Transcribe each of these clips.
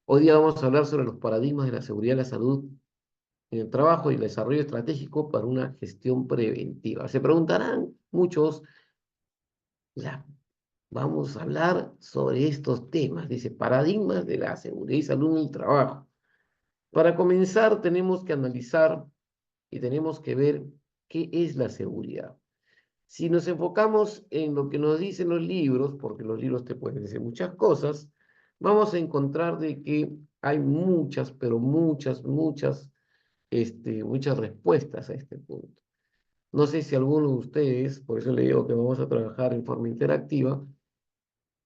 Hoy día vamos a hablar sobre los paradigmas de la seguridad y la salud en el trabajo y el desarrollo estratégico para una gestión preventiva. Se preguntarán muchos, ya, vamos a hablar sobre estos temas, dice, paradigmas de la seguridad y salud en el trabajo. Para comenzar, tenemos que analizar y tenemos que ver qué es la seguridad. Si nos enfocamos en lo que nos dicen los libros, porque los libros te pueden decir muchas cosas, vamos a encontrar de que hay muchas, pero muchas respuestas a este punto. No sé si alguno de ustedes, por eso le digo que vamos a trabajar en forma interactiva,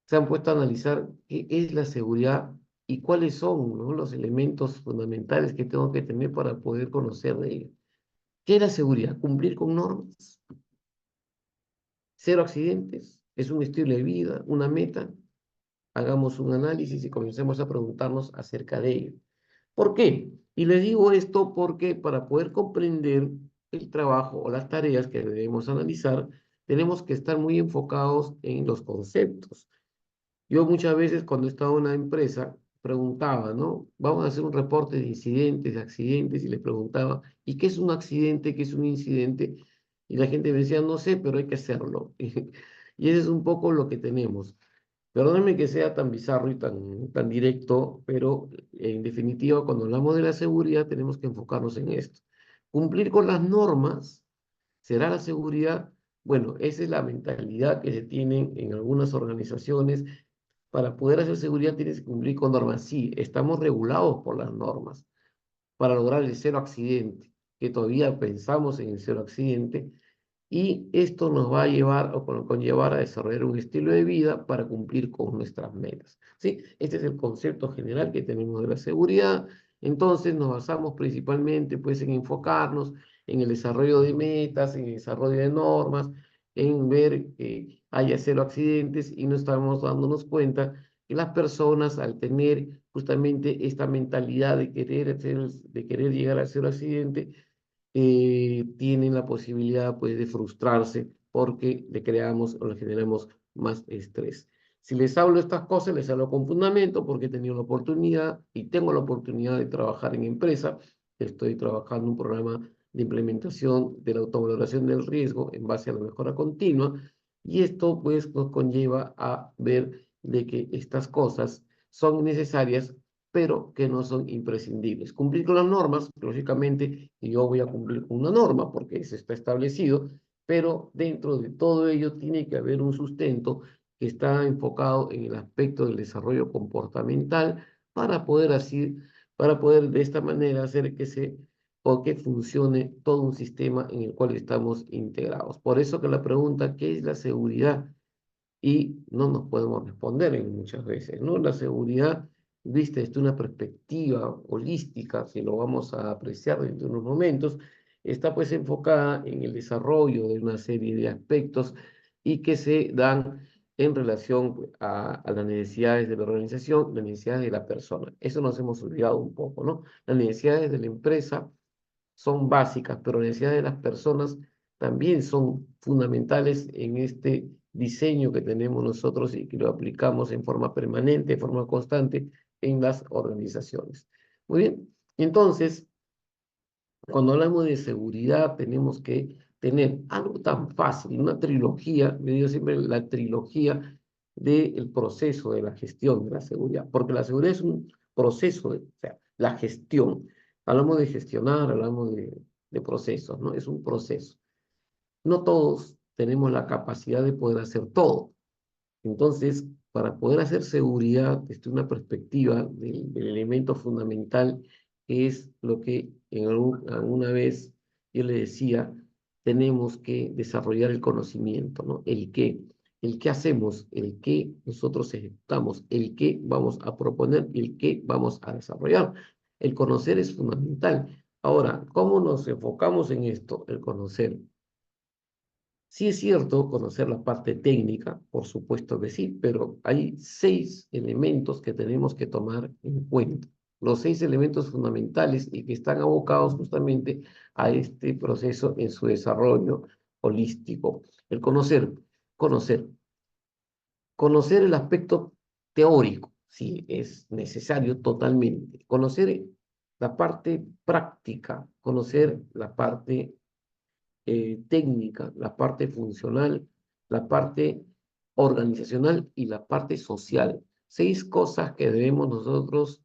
se han puesto a analizar qué es la seguridad y cuáles son, ¿no?, los elementos fundamentales que tengo que tener para poder conocer de ello. ¿Qué es la seguridad? Cumplir con normas, cero accidentes, es un estilo de vida, una meta. Hagamos un análisis y comencemos a preguntarnos acerca de ello. ¿Por qué? Y les digo esto porque para poder comprender el trabajo o las tareas que debemos analizar, tenemos que estar muy enfocados en los conceptos. Yo muchas veces cuando estaba en una empresa preguntaba, ¿no? Vamos a hacer un reporte de incidentes, de accidentes, y les preguntaba, ¿y qué es un accidente? ¿Qué es un incidente? Y la gente me decía, no sé, pero hay que hacerlo. Y ese es un poco lo que tenemos. Perdónenme que sea tan bizarro y tan directo, pero en definitiva, cuando hablamos de la seguridad, tenemos que enfocarnos en esto. Cumplir con las normas será la seguridad. Bueno, esa es la mentalidad que se tiene en algunas organizaciones. Para poder hacer seguridad tienes que cumplir con normas. Sí, estamos regulados por las normas para lograr el cero accidente, que todavía pensamos en el cero accidente, y esto nos va a llevar o conllevar a desarrollar un estilo de vida para cumplir con nuestras metas. ¿Sí? Este es el concepto general que tenemos de la seguridad. Entonces nos basamos principalmente pues, en enfocarnos en el desarrollo de metas, en el desarrollo de normas, en ver que haya cero accidentes, y no estamos dándonos cuenta que las personas, al tener justamente esta mentalidad de querer llegar a cero accidente, tienen la posibilidad pues de frustrarse porque le creamos o le generamos más estrés. Si les hablo estas cosas, les hablo con fundamento porque he tenido la oportunidad y tengo la oportunidad de trabajar en empresa. Estoy trabajando un programa de implementación de la autovaloración del riesgo en base a la mejora continua, y esto pues nos conlleva a ver de que estas cosas son necesarias pero que no son imprescindibles. Cumplir con las normas, lógicamente, y yo voy a cumplir con una norma porque eso está establecido, pero dentro de todo ello tiene que haber un sustento que está enfocado en el aspecto del desarrollo comportamental para poder así, para poder de esta manera hacer que se o que funcione todo un sistema en el cual estamos integrados. Por eso que la pregunta, ¿qué es la seguridad? Y no nos podemos responder en muchas veces, ¿no? La seguridad, vista desde una perspectiva holística, si lo vamos a apreciar dentro de unos momentos, está pues enfocada en el desarrollo de una serie de aspectos y que se dan en relación pues, a las necesidades de la organización, las necesidades de la persona. Eso nos hemos olvidado un poco, ¿no? Las necesidades de la empresa son básicas, pero las necesidades de las personas también son fundamentales en este diseño que tenemos nosotros y que lo aplicamos en forma permanente, en forma constante en las organizaciones. Muy bien, entonces, cuando hablamos de seguridad, tenemos que tener algo tan fácil, una trilogía, me digo siempre la trilogía del proceso de la gestión de la seguridad, porque la seguridad es un proceso, o sea, la gestión. Hablamos de gestionar, hablamos de procesos, ¿no? Es un proceso. No todos tenemos la capacidad de poder hacer todo. Entonces, para poder hacer seguridad desde una perspectiva del elemento fundamental, que es lo que alguna vez yo le decía, tenemos que desarrollar el conocimiento, ¿no? El qué hacemos, el qué nosotros ejecutamos, el qué vamos a proponer y el qué vamos a desarrollar. El conocer es fundamental. Ahora, ¿cómo nos enfocamos en esto? El conocer. Sí es cierto conocer la parte técnica, por supuesto que sí, pero hay 6 elementos que tenemos que tomar en cuenta. Los 6 elementos fundamentales y que están abocados justamente a este proceso en su desarrollo holístico. El conocer, conocer el aspecto teórico, sí, es necesario totalmente. Conocer la parte práctica, conocer la parte técnica, la parte funcional, la parte organizacional y la parte social. 6 cosas que debemos nosotros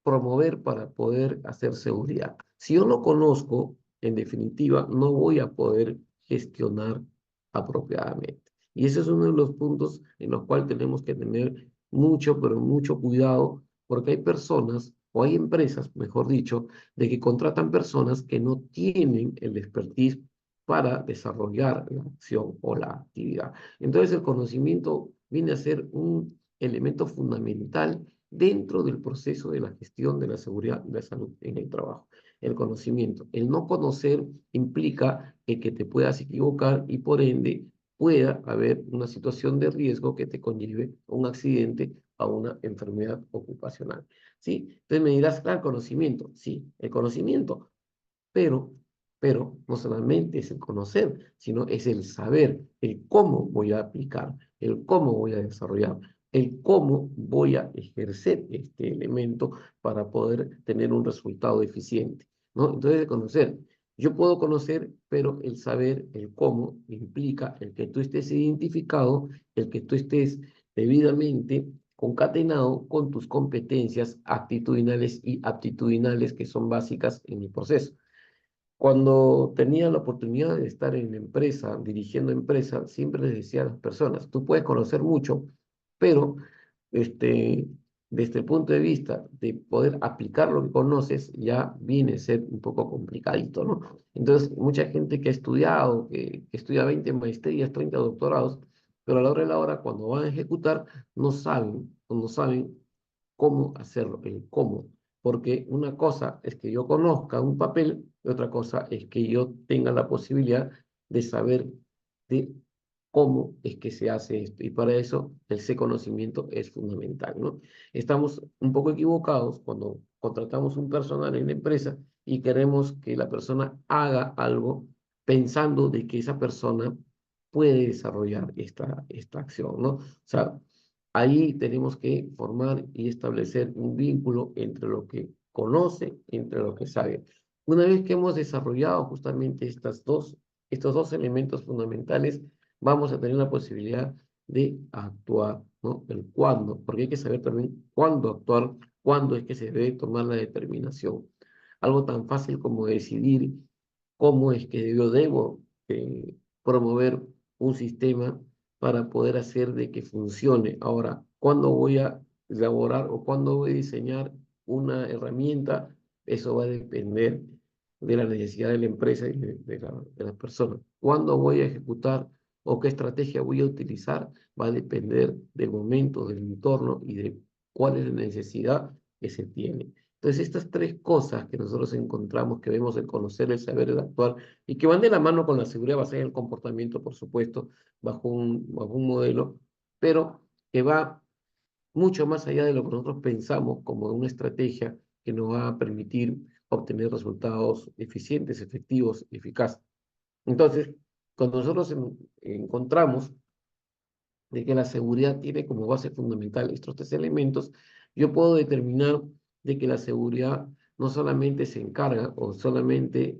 promover para poder hacer seguridad. Si yo no conozco, en definitiva, no voy a poder gestionar apropiadamente. Y ese es uno de los puntos en los cuales tenemos que tener mucho, pero mucho cuidado, porque hay personas, o hay empresas, mejor dicho, de que contratan personas que no tienen el expertise para desarrollar la acción o la actividad. Entonces el conocimiento viene a ser un elemento fundamental dentro del proceso de la gestión de la seguridad y la salud en el trabajo. El conocimiento. El no conocer implica el que te puedas equivocar y por ende pueda haber una situación de riesgo que te conlleve a un accidente, a una enfermedad ocupacional. ¿Sí? Entonces me dirás, claro, conocimiento. Sí, el conocimiento, pero, pero no solamente es el conocer, sino es el saber, el cómo voy a aplicar, el cómo voy a desarrollar, el cómo voy a ejercer este elemento para poder tener un resultado eficiente, ¿no? Entonces, de conocer. Yo puedo conocer, pero el saber, el cómo, implica el que tú estés identificado, el que tú estés debidamente concatenado con tus competencias actitudinales y aptitudinales que son básicas en el proceso. Cuando tenía la oportunidad de estar en empresa, dirigiendo empresa, siempre les decía a las personas, tú puedes conocer mucho, pero este, desde el punto de vista de poder aplicar lo que conoces, ya viene a ser un poco complicadito, ¿no? Entonces, mucha gente que ha estudiado, que estudia 20 maestrías, 30 doctorados, pero a la hora de la hora, cuando van a ejecutar, no saben cómo hacerlo, el cómo. Porque una cosa es que yo conozca un papel y otra cosa es que yo tenga la posibilidad de saber de cómo es que se hace esto. Y para eso ese conocimiento es fundamental, ¿no? Estamos un poco equivocados cuando contratamos un personal en la empresa y queremos que la persona haga algo pensando de que esa persona puede desarrollar esta acción, ¿no? O sea, ahí tenemos que formar y establecer un vínculo entre lo que conoce, entre lo que sabe. Una vez que hemos desarrollado justamente estos dos elementos fundamentales, vamos a tener la posibilidad de actuar, ¿no? El cuándo, porque hay que saber también cuándo actuar, cuándo es que se debe tomar la determinación. Algo tan fácil como decidir cómo es que yo debo promover un sistema para poder hacer de que funcione. Ahora, ¿cuándo voy a elaborar o cuándo voy a diseñar una herramienta? Eso va a depender de la necesidad de la empresa y de la persona. ¿Cuándo voy a ejecutar o qué estrategia voy a utilizar? Va a depender del momento, del entorno y de cuál es la necesidad que se tiene. Entonces, estas 3 cosas que nosotros encontramos, que vemos el conocer, el saber, el actuar, y que van de la mano con la seguridad basada en el comportamiento, por supuesto, bajo un modelo, pero que va mucho más allá de lo que nosotros pensamos como una estrategia que nos va a permitir obtener resultados eficientes, efectivos, eficaces. Entonces, cuando nosotros encontramos de que la seguridad tiene como base fundamental estos 3 elementos, yo puedo determinar de que la seguridad no solamente se encarga o solamente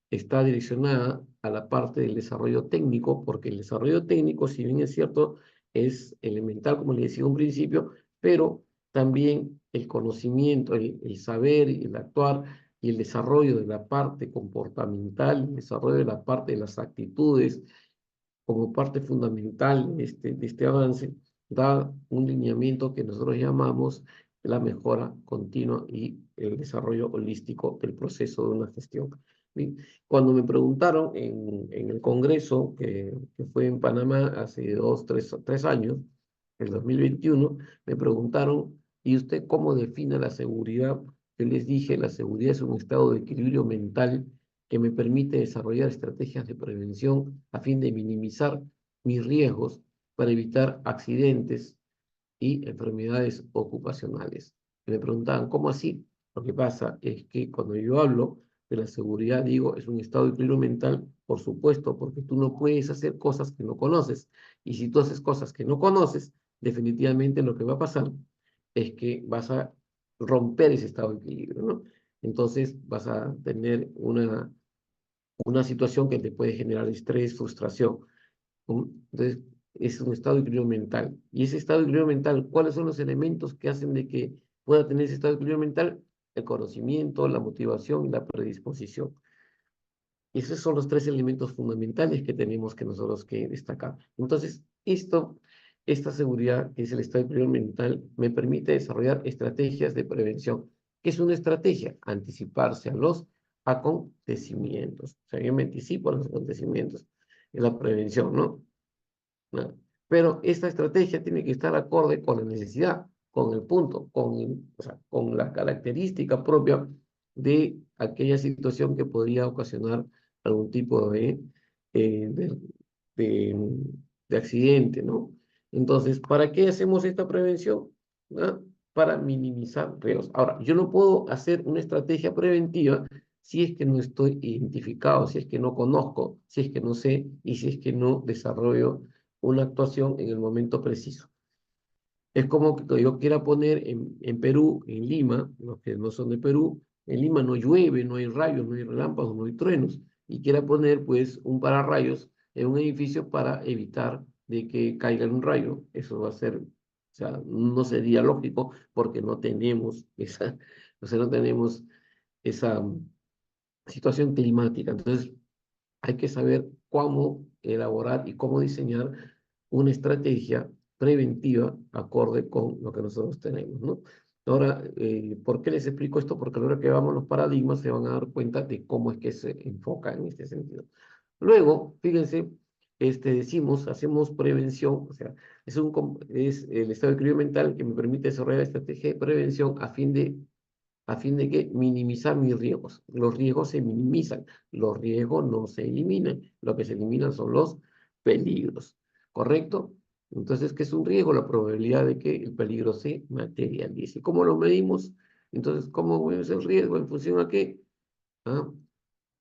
está direccionada a la parte del desarrollo técnico, porque el desarrollo técnico, si bien es cierto, es elemental, como le decía en un principio, pero también el conocimiento, el saber y el actuar y el desarrollo de la parte comportamental, el desarrollo de la parte de las actitudes, como parte fundamental de este avance, da un lineamiento que nosotros llamamos la mejora continua y el desarrollo holístico del proceso de una gestión. Bien, cuando me preguntaron en el Congreso, que fue en Panamá hace 3 años, el 2021, me preguntaron, ¿y usted cómo define la seguridad? Yo les dije, la seguridad es un estado de equilibrio mental que me permite desarrollar estrategias de prevención a fin de minimizar mis riesgos para evitar accidentes y enfermedades ocupacionales. Y me preguntaban, ¿cómo así? Lo que pasa es que cuando yo hablo de la seguridad, digo, es un estado de equilibrio mental, por supuesto, porque tú no puedes hacer cosas que no conoces. Y si tú haces cosas que no conoces, definitivamente lo que va a pasar es que vas a romper ese estado de equilibrio, ¿no? Entonces vas a tener una situación que te puede generar estrés, frustración, ¿no? Entonces es un estado de equilibrio mental. Y ese estado de equilibrio mental, ¿cuáles son los elementos que hacen de que pueda tener ese estado de equilibrio mental? El conocimiento, la motivación y la predisposición. Y esos son los tres elementos fundamentales que tenemos que nosotros que destacar. Entonces, esta seguridad, que es el estado de equilibrio mental, me permite desarrollar estrategias de prevención. ¿Qué es una estrategia? Anticiparse a los acontecimientos. O sea, yo me anticipo a los acontecimientos. Es la prevención, ¿no? ¿No? Pero esta estrategia tiene que estar acorde con la necesidad, con el punto, o sea, con la característica propia de aquella situación que podría ocasionar algún tipo eh, de, de, de accidente, ¿no? Entonces, ¿para qué hacemos esta prevención? ¿Ah? Para minimizar riesgos. Ahora, yo no puedo hacer una estrategia preventiva si es que no estoy identificado, si es que no conozco, si es que no sé y si es que no desarrollo una actuación en el momento preciso. Es como que yo quiera poner en Perú, en Lima, los que no son de Perú, en Lima no llueve, no hay rayos, no hay relámpagos, no hay truenos, y quiera poner pues un pararrayos en un edificio para evitar de que caiga un rayo. Eso va a ser, o sea, no sería lógico porque no tenemos esa, o sea, no tenemos esa situación climática. Entonces, hay que saber cómo elaborar y cómo diseñar una estrategia preventiva acorde con lo que nosotros tenemos, ¿no? Ahora, ¿por qué les explico esto? Porque a la hora que vamos los paradigmas se van a dar cuenta de cómo es que se enfoca en este sentido. Luego, fíjense, hacemos prevención, o sea, es el estado de equilibrio mental que me permite desarrollar estrategia de prevención a fin de que minimizar mis riesgos. Los riesgos se minimizan, los riesgos no se eliminan. Lo que se eliminan son los peligros, ¿correcto? Entonces, ¿qué es un riesgo? La probabilidad de que el peligro se materialice. ¿Cómo lo medimos? Entonces, ¿cómo es el riesgo? ¿En función a qué? ¿Ah?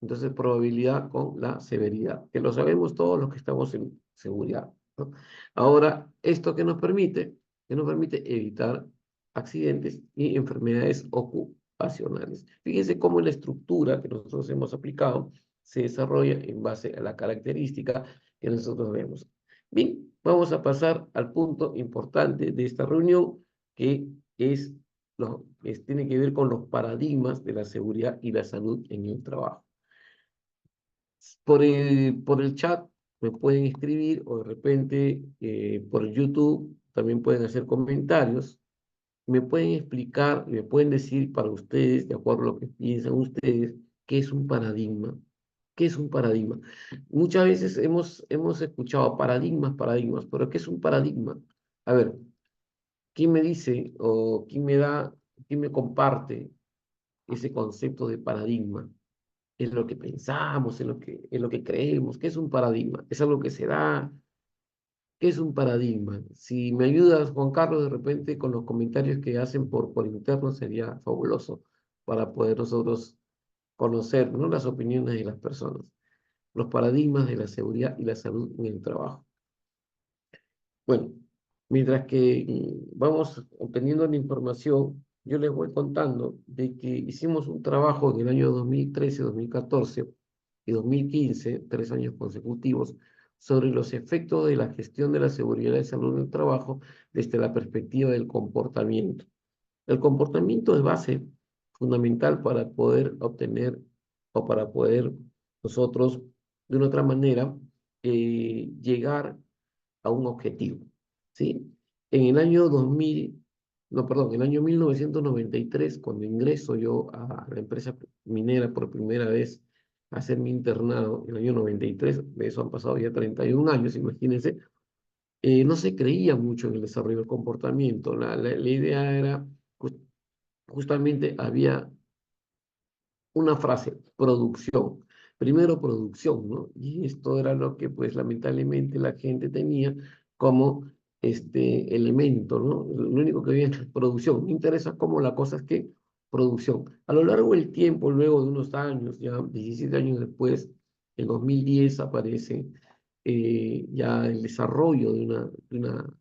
Entonces, probabilidad con la severidad, que lo sabemos todos los que estamos en seguridad, ¿no? Ahora, ¿esto qué nos permite? Que nos permite evitar accidentes y enfermedades ocupacionales. Fíjense cómo la estructura que nosotros hemos aplicado se desarrolla en base a la característica que nosotros vemos. Bien, vamos a pasar al punto importante de esta reunión, que es tiene que ver con los paradigmas de la seguridad y la salud en el trabajo. Por el chat me pueden escribir o de repente por YouTube también pueden hacer comentarios. Me pueden explicar y me pueden decir para ustedes, de acuerdo a lo que piensan ustedes, qué es un paradigma. ¿Qué es un paradigma? Muchas veces hemos escuchado paradigmas, pero ¿qué es un paradigma? A ver, ¿quién me dice o quién me comparte ese concepto de paradigma? Es lo que pensamos, es lo que creemos. ¿Qué es un paradigma? Es algo que se da. ¿Qué es un paradigma? Si me ayudas, Juan Carlos, de repente con los comentarios que hacen por interno sería fabuloso para poder nosotros conocer, ¿no?, las opiniones de las personas. Los paradigmas de la seguridad y la salud en el trabajo. Bueno, mientras que vamos obteniendo la información, yo les voy contando de que hicimos un trabajo en el año 2013, 2014 y 2015, 3 años consecutivos, sobre los efectos de la gestión de la seguridad y salud en el trabajo desde la perspectiva del comportamiento. El comportamiento es base fundamental para poder obtener o para poder nosotros, de una otra manera, llegar a un objetivo, ¿sí? En el año 2000, no, perdón, en el año 1993, cuando ingreso yo a la empresa minera por primera vez a hacer mi internado, en el año 93, de eso han pasado ya 31 años, imagínense, no se creía mucho en el desarrollo del comportamiento. La idea era, justamente había una frase, producción. Primero producción, ¿no? Y esto era lo que pues lamentablemente la gente tenía como este elemento, ¿no? Lo único que había es producción. Me interesa cómo la cosa es que producción. A lo largo del tiempo, luego de unos años, ya 17 años después, en 2010 aparece ya el desarrollo de una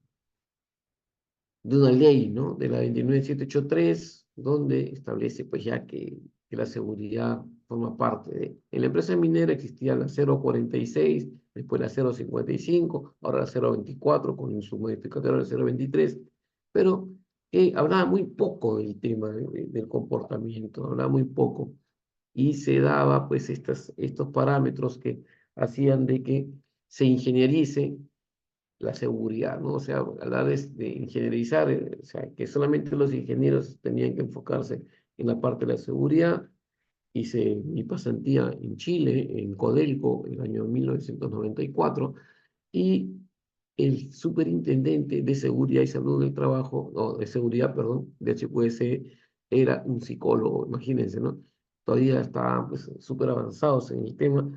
de una ley, ¿no? De la 29783, donde establece pues ya que la seguridad forma parte de... En la empresa minera existía la 046, después la 055, ahora la 024 con su modificador la 023, pero hablaba muy poco del tema del comportamiento, hablaba muy poco, y se daba pues estos parámetros que hacían de que se ingenierice la seguridad, ¿no? O sea, hablar de ingenierizar, o sea, que solamente los ingenieros tenían que enfocarse en la parte de la seguridad. Hice mi pasantía en Chile, en Codelco, en el año 1994, y el superintendente de seguridad y salud del trabajo, no, de seguridad, perdón, de HQS, era un psicólogo, imagínense, ¿no? Todavía estaban pues súper avanzados en el tema.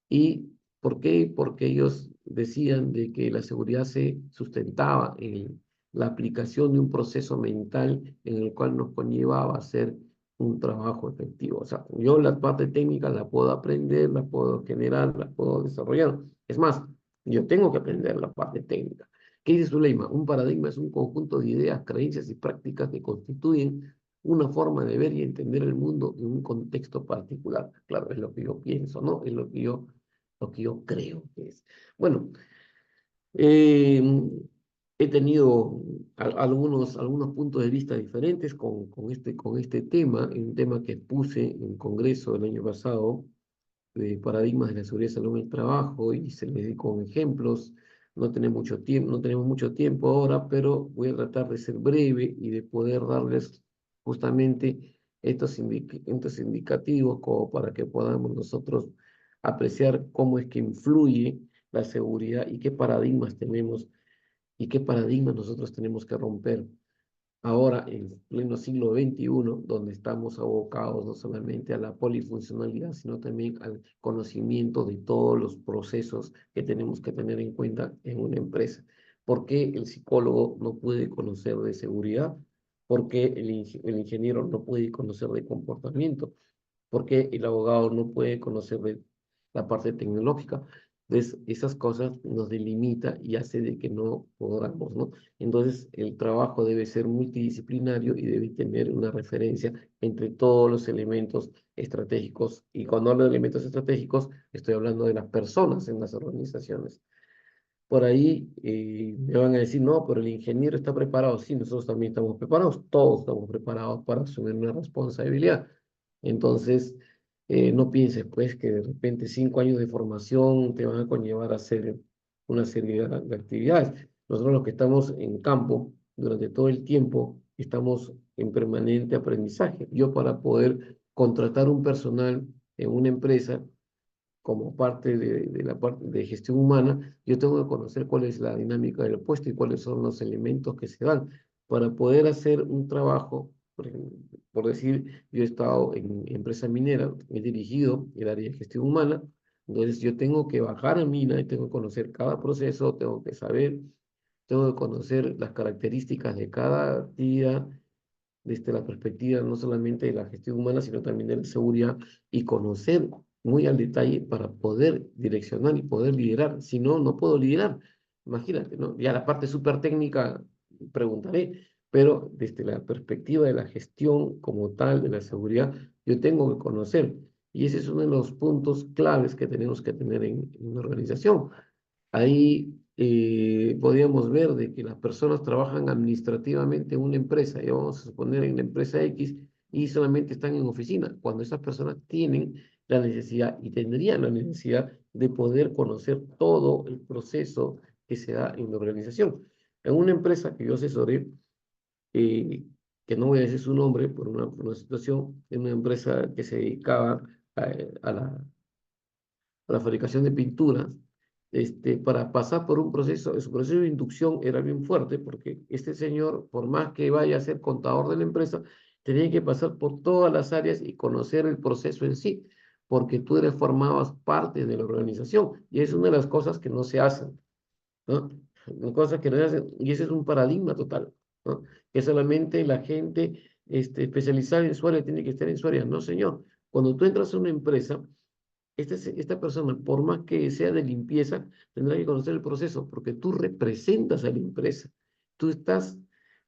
¿Y por qué? Porque ellos decían de que la seguridad se sustentaba en la aplicación de un proceso mental en el cual nos conllevaba a hacer un trabajo efectivo. O sea, yo la parte técnica la puedo aprender, la puedo generar, la puedo desarrollar. Es más, yo tengo que aprender la parte técnica. ¿Qué dice Zuleima? Un paradigma es un conjunto de ideas, creencias y prácticas que constituyen una forma de ver y entender el mundo en un contexto particular. Claro, es lo que yo pienso, ¿no? Es lo que yo creo que es. Bueno, eh, he tenido algunos puntos de vista diferentes con este tema, un tema que puse en Congreso el año pasado, de paradigmas de la seguridad y salud en el trabajo, y se les di con ejemplos. No tenemos mucho tiempo ahora, pero voy a tratar de ser breve y de poder darles justamente estos indicativos como para que podamos nosotros apreciar cómo es que influye la seguridad y qué paradigmas tenemos y qué paradigmas nosotros tenemos que romper ahora en pleno siglo XXI, donde estamos abocados no solamente a la polifuncionalidad, sino también al conocimiento de todos los procesos que tenemos que tener en cuenta en una empresa. ¿Por qué el psicólogo no puede conocer de seguridad? ¿Por qué el ingeniero no puede conocer de comportamiento? Porque el abogado no puede conocer de la parte tecnológica? Entonces, esas cosas nos delimita y hace de que no podamos, ¿no? Entonces, el trabajo debe ser multidisciplinario y debe tener una referencia entre todos los elementos estratégicos. Y cuando hablo de elementos estratégicos, estoy hablando de las personas en las organizaciones. Por ahí me van a decir, no, pero el ingeniero está preparado. Sí, nosotros también estamos preparados, todos estamos preparados para asumir una responsabilidad. Entonces, no pienses pues que de repente 5 años de formación te van a conllevar a hacer una serie de actividades. Nosotros los que estamos en campo durante todo el tiempo estamos en permanente aprendizaje. Yo para poder contratar un personal en una empresa como parte de la parte de gestión humana, yo tengo que conocer cuál es la dinámica del puesto y cuáles son los elementos que se dan para poder hacer un trabajo. Por decir, yo he estado en empresa minera, he dirigido el área de gestión humana, entonces yo tengo que bajar a mina y tengo que conocer cada proceso, tengo que saber, tengo que conocer las características de cada actividad desde la perspectiva no solamente de la gestión humana, sino también de la seguridad, y conocer muy al detalle para poder direccionar y poder liderar. Si no, no puedo liderar. Imagínate, ¿no? Ya la parte súper técnica preguntaré, pero desde la perspectiva de la gestión como tal, de la seguridad, yo tengo que conocer. Y ese es uno de los puntos claves que tenemos que tener en una organización. Ahí podríamos ver de que las personas trabajan administrativamente en una empresa, y vamos a suponer en la empresa X, y solamente están en oficina, cuando esas personas tienen la necesidad y tendrían la necesidad de poder conocer todo el proceso que se da en la organización. En una empresa que yo asesoré, eh, que no voy a decir su nombre por una situación, en una empresa que se dedicaba a la fabricación de pinturas, para pasar por un proceso, su proceso de inducción era bien fuerte, porque este señor, por más que vaya a ser contador de la empresa, tenía que pasar por todas las áreas y conocer el proceso en sí, porque tú eres formabas parte de la organización, y es una de las cosas que no se hacen, ¿no? Cosas que no se hacen, y ese es un paradigma total, ¿no? Que solamente la gente especializada en su área tiene que estar en su área. No, señor. Cuando tú entras a una empresa, esta persona, por más que sea de limpieza, tendrá que conocer el proceso, porque tú representas a la empresa. Tú estás,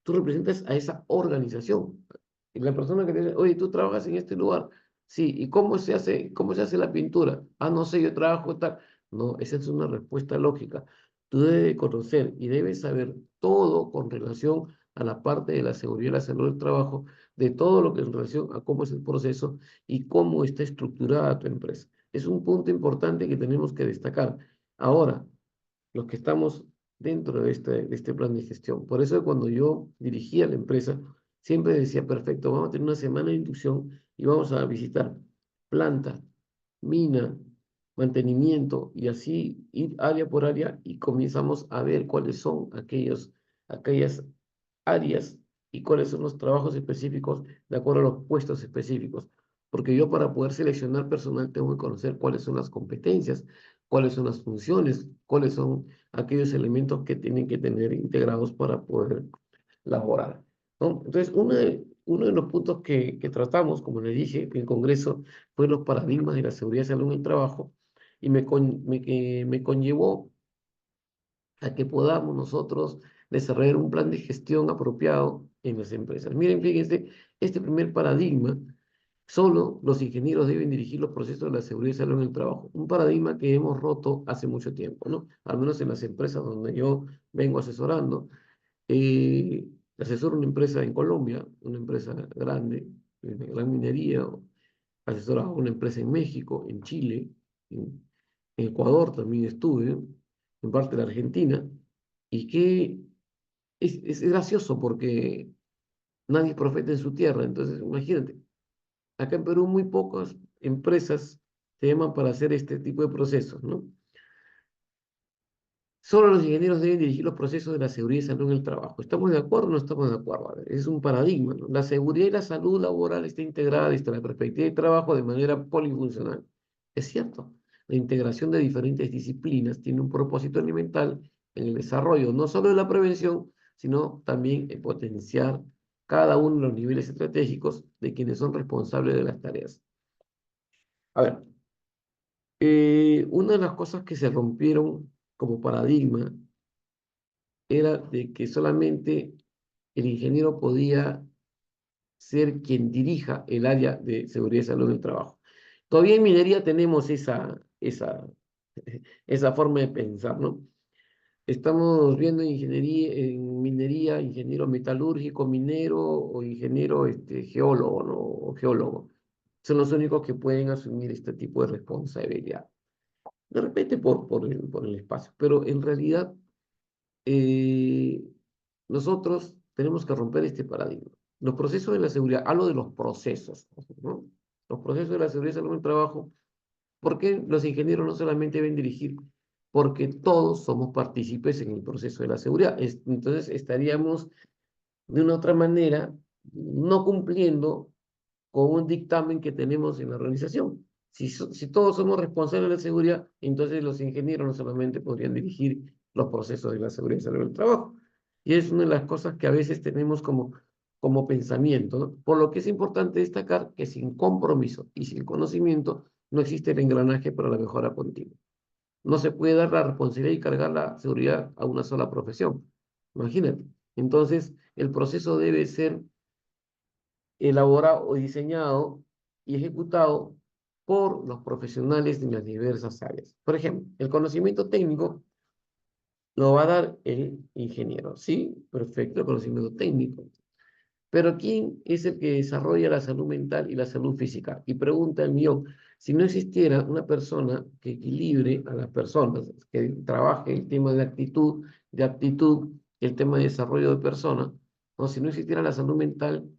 tú representas a esa organización. Y la persona que te dice, oye, tú trabajas en este lugar. Sí, ¿y cómo se hace la pintura? Ah, no sé, yo trabajo tal. No, esa es una respuesta lógica. Tú debes conocer y debes saber todo con relación a la parte de la seguridad y la salud del trabajo, de todo lo que en relación a cómo es el proceso y cómo está estructurada tu empresa. Es un punto importante que tenemos que destacar. Ahora, los que estamos dentro de este plan de gestión. Por eso cuando yo dirigía la empresa, siempre decía, perfecto, vamos a tener una semana de inducción y vamos a visitar planta, mina, mantenimiento y así ir área por área y comenzamos a ver cuáles son aquellas áreas y cuáles son los trabajos específicos de acuerdo a los puestos específicos. Porque yo para poder seleccionar personal tengo que conocer cuáles son las competencias, cuáles son las funciones, cuáles son aquellos elementos que tienen que tener integrados para poder laborar, ¿no? Entonces, uno de los puntos que tratamos, como le dije, en el Congreso, fue los paradigmas de la seguridad y salud en el trabajo, y que me conllevó a que podamos nosotros desarrollar un plan de gestión apropiado en las empresas. Miren, fíjense, este primer paradigma, solo los ingenieros deben dirigir los procesos de la seguridad y salud en el trabajo. Un paradigma que hemos roto hace mucho tiempo, ¿no? Al menos en las empresas donde yo vengo asesorando. Eh, Asesoro una empresa en Colombia, una empresa grande, de gran minería, asesoro a una empresa en México, en Chile, en Ecuador también estuve, en parte de la Argentina, y que es gracioso porque nadie es profeta en su tierra, entonces imagínate, acá en Perú muy pocas empresas se llaman para hacer este tipo de procesos, ¿no? Solo los ingenieros deben dirigir los procesos de la seguridad y salud en el trabajo. ¿Estamos de acuerdo o no estamos de acuerdo? A ver, es un paradigma, ¿no? La seguridad y la salud laboral está integrada desde la perspectiva de trabajo de manera polifuncional. Es cierto, la integración de diferentes disciplinas tiene un propósito elemental en el desarrollo no solo de la prevención, sino también en potenciar cada uno de los niveles estratégicos de quienes son responsables de las tareas. A ver, una de las cosas que se rompieron como paradigma era de que solamente el ingeniero podía ser quien dirija el área de seguridad y salud en el trabajo. Todavía en minería tenemos esa forma de pensar, ¿no? Estamos viendo ingeniería, en minería, ingeniero metalúrgico, minero o ingeniero geólogo, ¿no? O geólogo. Son los únicos que pueden asumir este tipo de responsabilidad. De repente por el espacio, pero en realidad eh, nosotros tenemos que romper este paradigma. Los procesos de la seguridad, hablo de los procesos, ¿no? Los procesos de la seguridad y salud en el trabajo, ¿por qué los ingenieros no solamente deben dirigir? Porque todos somos partícipes en el proceso de la seguridad. Entonces estaríamos de una otra manera no cumpliendo con un dictamen que tenemos en la organización. Si todos somos responsables de la seguridad, entonces los ingenieros no solamente podrían dirigir los procesos de la seguridad y salud del trabajo. Y es una de las cosas que a veces tenemos como pensamiento, ¿no? Por lo que es importante destacar que sin compromiso y sin conocimiento no existe el engranaje para la mejora continua. No se puede dar la responsabilidad y cargar la seguridad a una sola profesión. Imagínate. Entonces, el proceso debe ser elaborado o diseñado y ejecutado por los profesionales de las diversas áreas. Por ejemplo, el conocimiento técnico lo va a dar el ingeniero, ¿sí? Perfecto, el conocimiento técnico. Pero ¿quién es el que desarrolla la salud mental y la salud física? Y pregunta el mío, si no existiera una persona que equilibre a las personas, que trabaje el tema de aptitud, el tema de desarrollo de personas, o si no existiera la salud mental,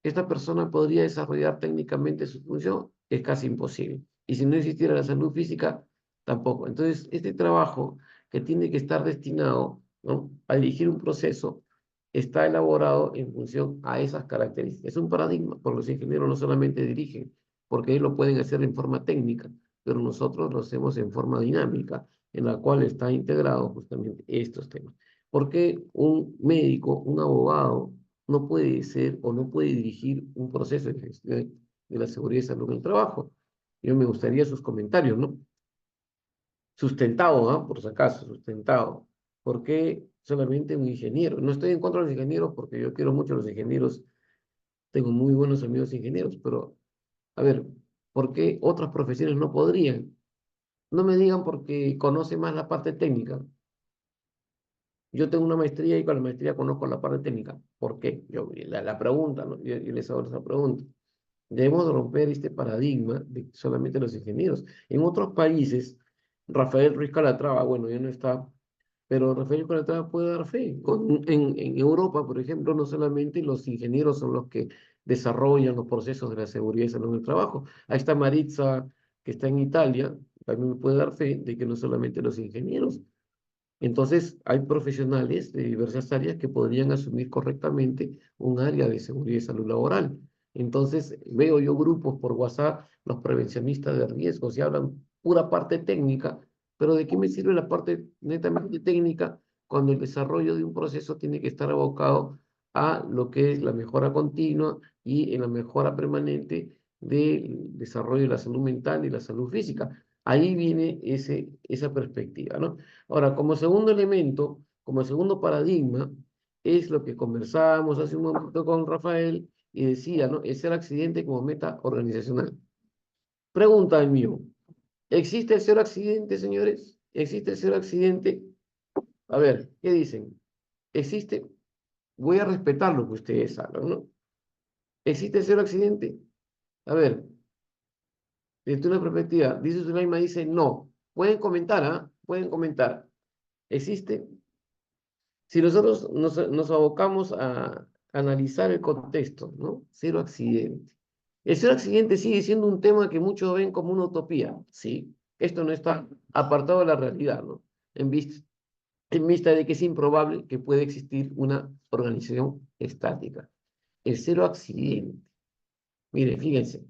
esta persona podría desarrollar técnicamente su función, es casi imposible. Y si no existiera la salud física, tampoco. Entonces, este trabajo que tiene que estar destinado, ¿no?, a dirigir un proceso, está elaborado en función a esas características. Es un paradigma, porque los ingenieros no solamente dirigen, porque ellos lo pueden hacer en forma técnica, pero nosotros lo hacemos en forma dinámica, en la cual está integrado justamente estos temas. Porque un médico, un abogado, no puede ser o no puede dirigir un proceso de gestión de la seguridad y salud en el trabajo? Yo me gustaría sus comentarios, ¿no? Sustentado, ¿ah? Por si acaso, sustentado. ¿Por qué solamente un ingeniero? No estoy en contra de los ingenieros porque yo quiero mucho a los ingenieros, tengo muy buenos amigos ingenieros, pero a ver, ¿por qué otras profesiones no podrían? No me digan porque conoce más la parte técnica. Yo tengo una maestría y con la maestría conozco la parte técnica. ¿Por qué? La pregunta, ¿no? Yo les hago esa pregunta. Debemos de romper este paradigma de que solamente los ingenieros. En otros países, Rafael Ruiz Calatrava, bueno, ya no está, pero Rafael Ruiz Calatrava puede dar fe. En Europa, por ejemplo, no solamente los ingenieros son los que desarrollan los procesos de la seguridad y salud en el trabajo. Ahí está Maritza, que está en Italia, también puede dar fe de que no solamente los ingenieros. Entonces, hay profesionales de diversas áreas que podrían asumir correctamente un área de seguridad y salud laboral. Entonces, veo yo grupos por WhatsApp, los prevencionistas de riesgos, y hablan pura parte técnica, pero ¿de qué me sirve la parte netamente técnica cuando el desarrollo de un proceso tiene que estar abocado a lo que es la mejora continua y en la mejora permanente del desarrollo de la salud mental y la salud física? Ahí viene esa perspectiva, ¿no? Ahora, como segundo elemento, como segundo paradigma, es lo que conversábamos hace un momento con Rafael y decía, ¿no? Es el accidente como meta organizacional. Pregunta el mío, ¿existe el cero accidente, señores? ¿Existe el cero accidente? A ver, ¿qué dicen? ¿Existe? Voy a respetar lo que ustedes hablan, ¿no? ¿Existe el cero accidente? A ver, desde una perspectiva, dice Sulaima, dice no. Pueden comentar, ¿ah? Pueden comentar. ¿Existe? Si nosotros nos abocamos a analizar el contexto, ¿no? Cero accidente. El cero accidente sigue siendo un tema que muchos ven como una utopía, ¿sí? Esto no está apartado de la realidad, ¿no? En vista, en vista de que es improbable que pueda existir una organización estática. El cero accidente. Mire, fíjense,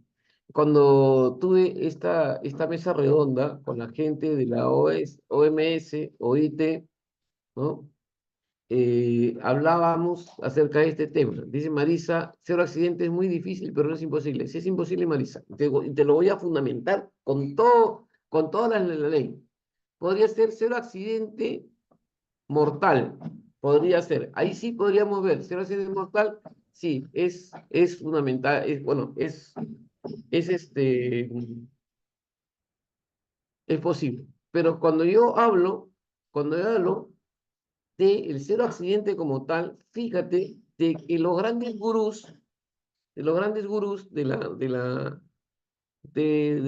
cuando tuve esta mesa redonda con la gente de la OMS, OIT, ¿no? Hablábamos acerca de este tema. Dice Marisa, cero accidente es muy difícil, pero no es imposible. Sí es imposible, Marisa. Te lo voy a fundamentar con toda la ley. Podría ser cero accidente mortal. Podría ser. Ahí sí podríamos ver. Cero accidente mortal, sí, es fundamental. Bueno, es es posible. Pero cuando yo hablo de el cero accidente como tal, fíjate de que los grandes gurús de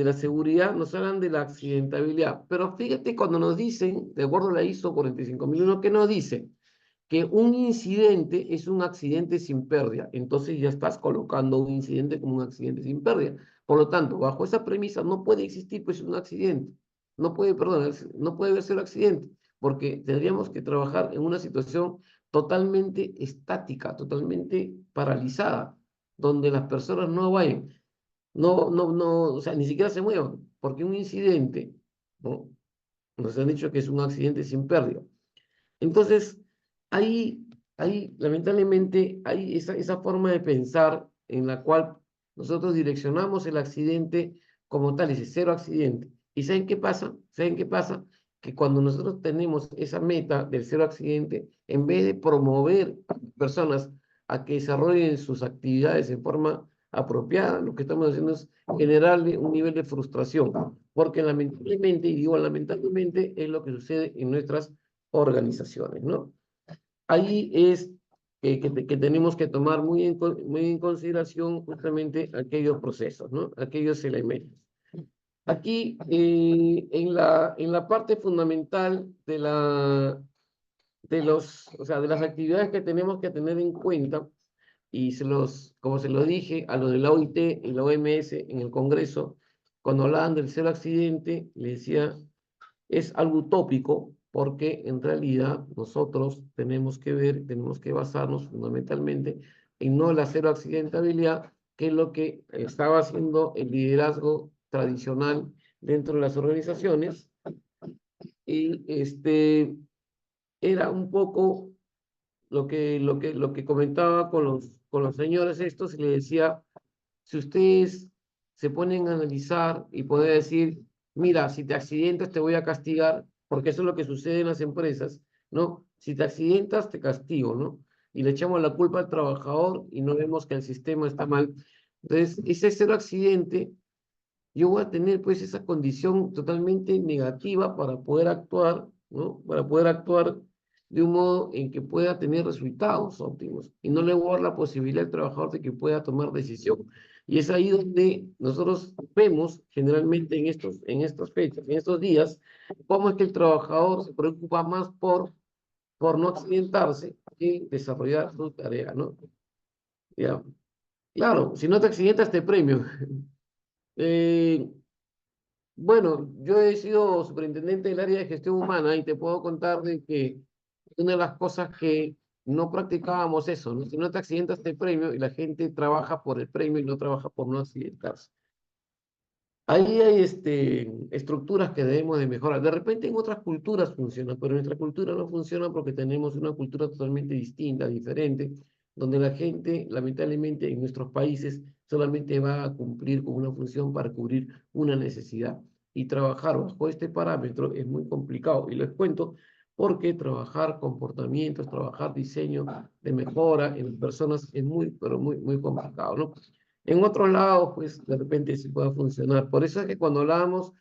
la seguridad nos hablan de la accidentabilidad. Pero fíjate cuando nos dicen, de acuerdo a la ISO 45001, que nos dice que un incidente es un accidente sin pérdida. Entonces ya estás colocando un incidente como un accidente sin pérdida. Por lo tanto, bajo esa premisa no puede existir pues un accidente. No puede, perdón, no puede ser un accidente, porque tendríamos que trabajar en una situación totalmente estática, totalmente paralizada, donde las personas no vayan, no, o sea, ni siquiera se muevan, porque un incidente, ¿no? Nos han dicho que es un accidente sin pérdida. Entonces, ahí, lamentablemente, hay esa forma de pensar en la cual nosotros direccionamos el accidente como tal, ese cero accidente. ¿Y saben qué pasa? ¿Saben qué pasa? Que cuando nosotros tenemos esa meta del cero accidente, en vez de promover a las personas a que desarrollen sus actividades en forma apropiada, lo que estamos haciendo es generarle un nivel de frustración, porque lamentablemente, y digo lamentablemente, es lo que sucede en nuestras organizaciones, ¿no? Ahí es que tenemos que tomar muy en consideración justamente aquellos procesos, ¿no? Aquellos elementos. Aquí, en la parte fundamental o sea, de las actividades que tenemos que tener en cuenta, y como se lo dije a lo de la OIT y la OMS en el Congreso, cuando hablaban del cero accidente, le decía es algo utópico porque en realidad nosotros tenemos que basarnos fundamentalmente en no la cero accidentabilidad, que es lo que estaba haciendo el liderazgo tradicional dentro de las organizaciones. Y era un poco lo que comentaba con los señores estos y le decía, si ustedes se ponen a analizar y poder decir, mira, si te accidentas te voy a castigar, porque eso es lo que sucede en las empresas, ¿no? Si te accidentas, te castigo, ¿no? Y le echamos la culpa al trabajador y no vemos que el sistema está mal. Entonces, ese cero accidente, yo voy a tener pues esa condición totalmente negativa para poder actuar, ¿no? Para poder actuar de un modo en que pueda tener resultados óptimos y no le voy a dar la posibilidad al trabajador de que pueda tomar decisión. Y es ahí donde nosotros vemos generalmente en estas fechas, en estos días, cómo es que el trabajador se preocupa más por no accidentarse que desarrollar su tarea, ¿no? Ya. Claro, si no te accidentas te premio. Eh, Bueno, yo he sido superintendente del área de gestión humana y te puedo contar de que una de las cosas que no practicábamos eso, ¿no? Si no te accidentas te premio y la gente trabaja por el premio y no trabaja por no accidentarse. Ahí hay estructuras que debemos de mejorar. De repente en otras culturas funciona, pero en nuestra cultura no funciona porque tenemos una cultura totalmente distinta, diferente, donde la gente, lamentablemente, en nuestros países solamente va a cumplir con una función para cubrir una necesidad. Y trabajar bajo este parámetro es muy complicado. Y les cuento porque trabajar comportamientos, trabajar diseño de mejora en las personas es muy, pero muy, muy complicado, ¿no? En otros lados, pues de repente sí puede funcionar. Por eso es que cuando hablábamos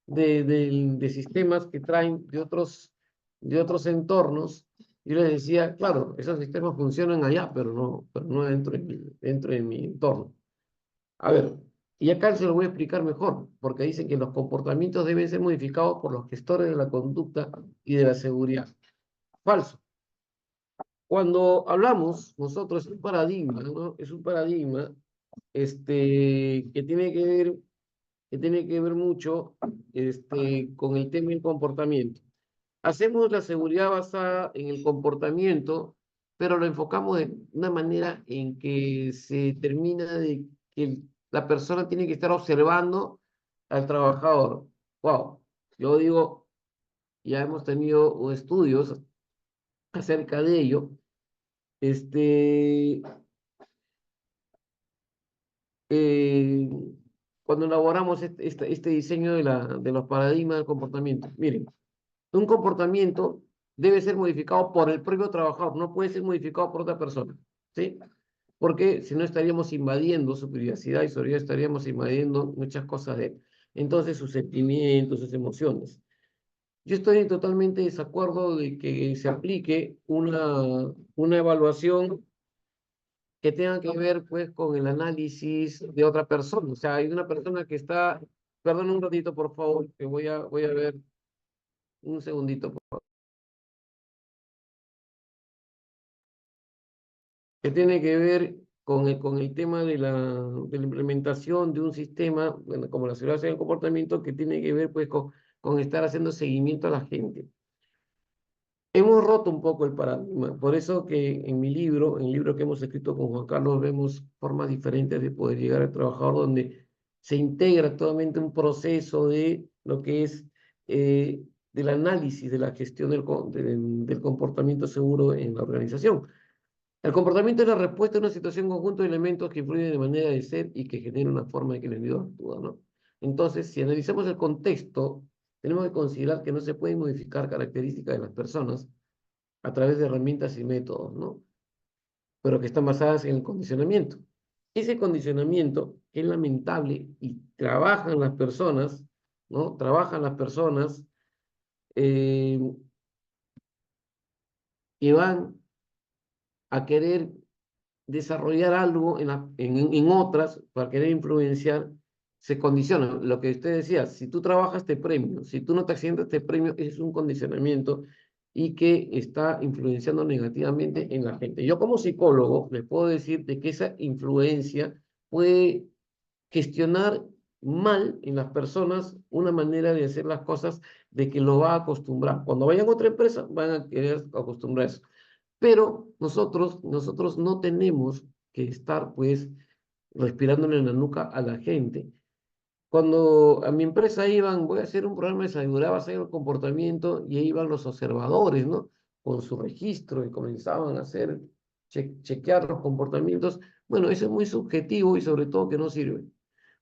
de sistemas que traen de otros entornos, yo les decía, claro, esos sistemas funcionan allá, pero no dentro de mi entorno. A ver, y acá se lo voy a explicar mejor, porque dicen que los comportamientos deben ser modificados por los gestores de la conducta y de la seguridad. Falso. Cuando hablamos, nosotros es un paradigma, ¿no? Es un paradigma que tiene que ver mucho con el tema del comportamiento. Hacemos la seguridad basada en el comportamiento, pero lo enfocamos de una manera en que se termina de que la persona tiene que estar observando al trabajador. Wow, yo digo, ya hemos tenido estudios acerca de ello. Este, eh, Cuando elaboramos este diseño de los paradigmas del comportamiento. Miren, un comportamiento debe ser modificado por el propio trabajador, no puede ser modificado por otra persona, ¿sí? Porque si no estaríamos invadiendo su privacidad y sobre ello estaríamos invadiendo muchas cosas de él. Entonces, sus sentimientos, sus emociones. Yo estoy en totalmente desacuerdo de que se aplique una evaluación que tenga que ver pues con el análisis de otra persona. O sea, hay una persona que está, perdón un ratito por favor, que voy a ver un segundito, que tiene que ver con el tema de la implementación de un sistema, bueno, como la seguridad del comportamiento, que tiene que ver pues con estar haciendo seguimiento a la gente. Hemos roto un poco el paradigma, por eso que en mi libro, en el libro que hemos escrito con Juan Carlos, vemos formas diferentes de poder llegar al trabajador donde se integra totalmente un proceso de lo que es del análisis de la gestión del comportamiento seguro en la organización. El comportamiento es la respuesta a una situación conjunto de elementos que influyen de manera de ser y que generan una forma de que el individuo actúa, ¿no? Entonces, si analizamos el contexto, tenemos que considerar que no se pueden modificar características de las personas a través de herramientas y métodos, ¿no? Pero que están basadas en el condicionamiento. Ese condicionamiento es lamentable y trabajan las personas, ¿no? Trabajan las personas eh, que van a querer desarrollar algo en otras para querer influenciar, se condiciona. Lo que usted decía, si tú trabajas te premio, si tú no te accidentas te premio, es un condicionamiento y que está influenciando negativamente en la gente. Yo como psicólogo les puedo decir de que esa influencia puede gestionar mal en las personas una manera de hacer las cosas de que lo va a acostumbrar. Cuando vayan a otra empresa van a querer acostumbrarse. Pero nosotros no tenemos que estar, pues, respirándole en la nuca a la gente. Cuando a mi empresa iban, voy a hacer un programa de seguridad basado en el comportamiento, y ahí iban los observadores, ¿no? Con su registro y comenzaban a hacer, chequear los comportamientos. Bueno, eso es muy subjetivo y sobre todo que no sirve,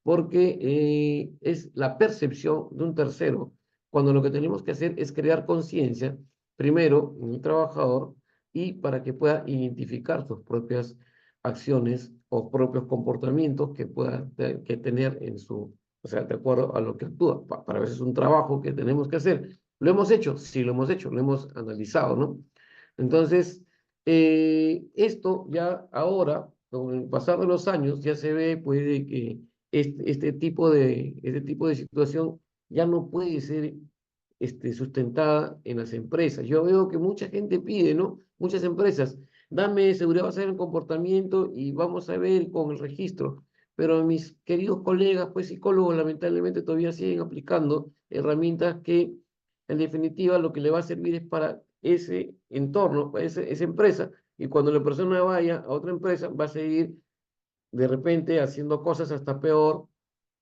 porque es la percepción de un tercero, cuando lo que tenemos que hacer es crear conciencia. primero en el trabajador y para que pueda identificar sus propias acciones o propios comportamientos que pueda que tener en su, o sea, de acuerdo a lo que actúa. Para veces es un trabajo que tenemos que hacer. ¿Lo hemos hecho? Sí, lo hemos hecho, lo hemos analizado, ¿no? Entonces, esto ya ahora, con el pasar de los años, ya se ve, pues, de que este tipo de situación ya no puede ser sustentada en las empresas. Yo veo que mucha gente pide, ¿no? Muchas empresas, dame seguridad basada en el comportamiento y vamos a ver con el registro. Pero mis queridos colegas, pues psicólogos, lamentablemente todavía siguen aplicando herramientas que en definitiva lo que le va a servir es para ese entorno, para esa empresa. Y cuando la persona vaya a otra empresa, va a seguir de repente haciendo cosas hasta peor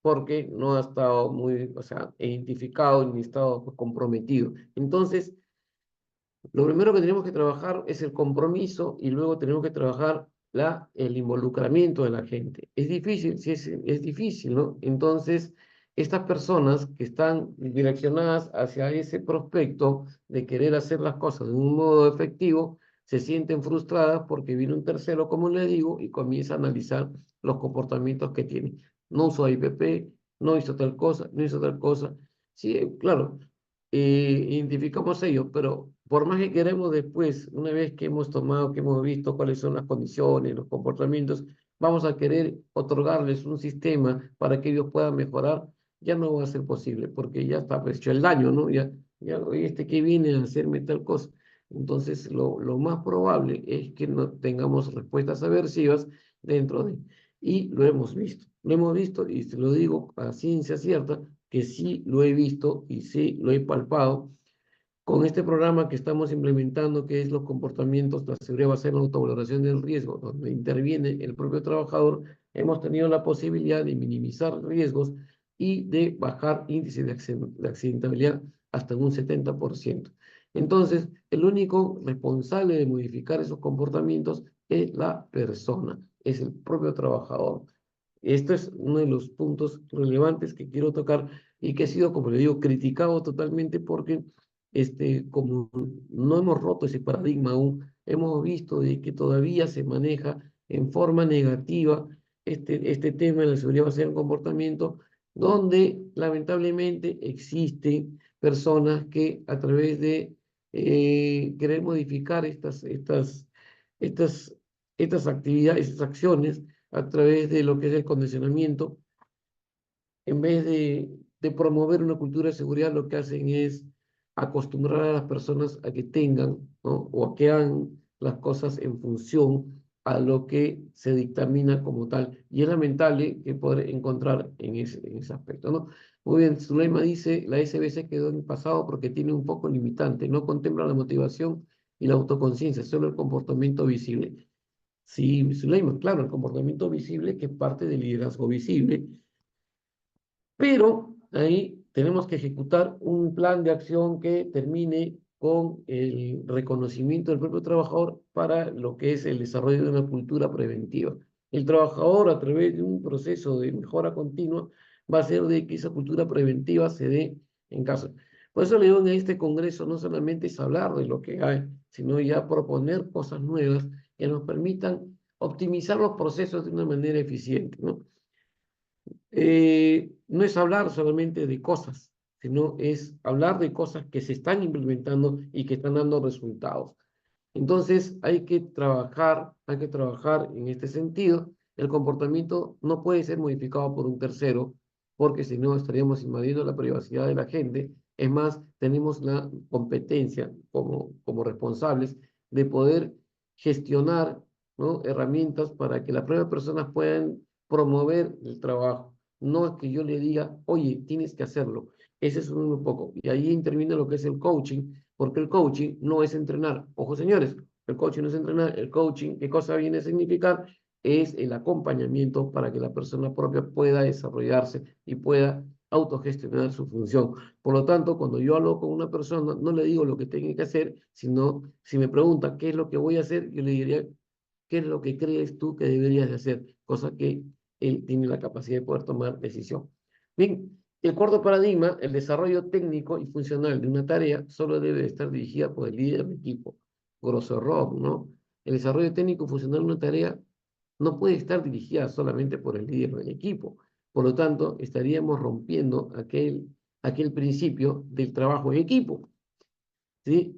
porque no ha estado muy, o sea, identificado ni estado pues, comprometido. Entonces, lo primero que tenemos que trabajar es el compromiso y luego tenemos que trabajar el involucramiento de la gente. Es difícil, sí es difícil, ¿no? Entonces, estas personas que están direccionadas hacia ese prospecto de querer hacer las cosas de un modo efectivo, se sienten frustradas porque viene un tercero, como le digo, y comienza a analizar los comportamientos que tiene. No usó IPP, no hizo tal cosa, no hizo tal cosa. Sí, claro, identificamos ello, pero por más que queremos después, una vez que hemos tomado, que hemos visto cuáles son las condiciones, los comportamientos, vamos a querer otorgarles un sistema para que ellos puedan mejorar, ya no va a ser posible, porque ya está pues, hecho el daño, ¿no? Ya, oye, que viene a hacerme tal cosa. Entonces, lo más probable es que no tengamos respuestas aversivas dentro de... Y lo hemos visto y se lo digo a ciencia cierta, que sí lo he visto y sí lo he palpado con este programa que estamos implementando, que es los comportamientos, la seguridad basada en la autovaloración del riesgo, donde interviene el propio trabajador, hemos tenido la posibilidad de minimizar riesgos y de bajar índice de accidentabilidad hasta un 70%. Entonces, el único responsable de modificar esos comportamientos es la persona, es el propio trabajador. Esto es uno de los puntos relevantes que quiero tocar y que ha sido, como le digo, criticado totalmente porque como no hemos roto ese paradigma aún, hemos visto de que todavía se maneja en forma negativa este tema de la seguridad basada en comportamiento, donde lamentablemente existen personas que a través de querer modificar estas, estas actividades, estas acciones, a través de lo que es el condicionamiento, en vez de promover una cultura de seguridad, lo que hacen es acostumbrar a las personas a que tengan, ¿no? O a que hagan las cosas en función a lo que se dictamina como tal. Y es lamentable que poder encontrar en ese aspecto, ¿no? Muy bien, Zuleima dice, la SBC quedó en el pasado porque tiene un poco limitante, no contempla la motivación y la autoconciencia, solo el comportamiento visible. Sí, Zuleima, claro, el comportamiento visible que es parte del liderazgo visible, pero ahí tenemos que ejecutar un plan de acción que termine con el reconocimiento del propio trabajador para lo que es el desarrollo de una cultura preventiva. El trabajador, a través de un proceso de mejora continua, va a hacer de que esa cultura preventiva se dé en casa. Por eso le digo en este congreso, no solamente es hablar de lo que hay, sino ya proponer cosas nuevas que nos permitan optimizar los procesos de una manera eficiente, ¿no? No es hablar solamente de cosas, sino es hablar de cosas que se están implementando y que están dando resultados. Entonces hay que trabajar en este sentido. El comportamiento no puede ser modificado por un tercero, porque si no estaríamos invadiendo la privacidad de la gente. Es más, tenemos la competencia como responsables de poder gestionar, ¿no? Herramientas para que las propias personas puedan promover el trabajo. No es que yo le diga, oye, tienes que hacerlo. Ese es un poco. Y ahí interviene lo que es el coaching, porque el coaching no es entrenar. Ojo, señores, el coaching no es entrenar. El coaching, ¿qué cosa viene a significar? Es el acompañamiento para que la persona propia pueda desarrollarse y pueda autogestionar su función. Por lo tanto, cuando yo hablo con una persona, no le digo lo que tiene que hacer, sino si me pregunta qué es lo que voy a hacer, yo le diría, ¿qué es lo que crees tú que deberías de hacer? Cosa que él tiene la capacidad de poder tomar decisión. Bien, El cuarto paradigma, el desarrollo técnico y funcional de una tarea solo debe estar dirigida por el líder del equipo. Grosso error, ¿no? El desarrollo técnico y funcional de una tarea no puede estar dirigida solamente por el líder del equipo. Por lo tanto, estaríamos rompiendo aquel principio del trabajo en equipo, ¿sí?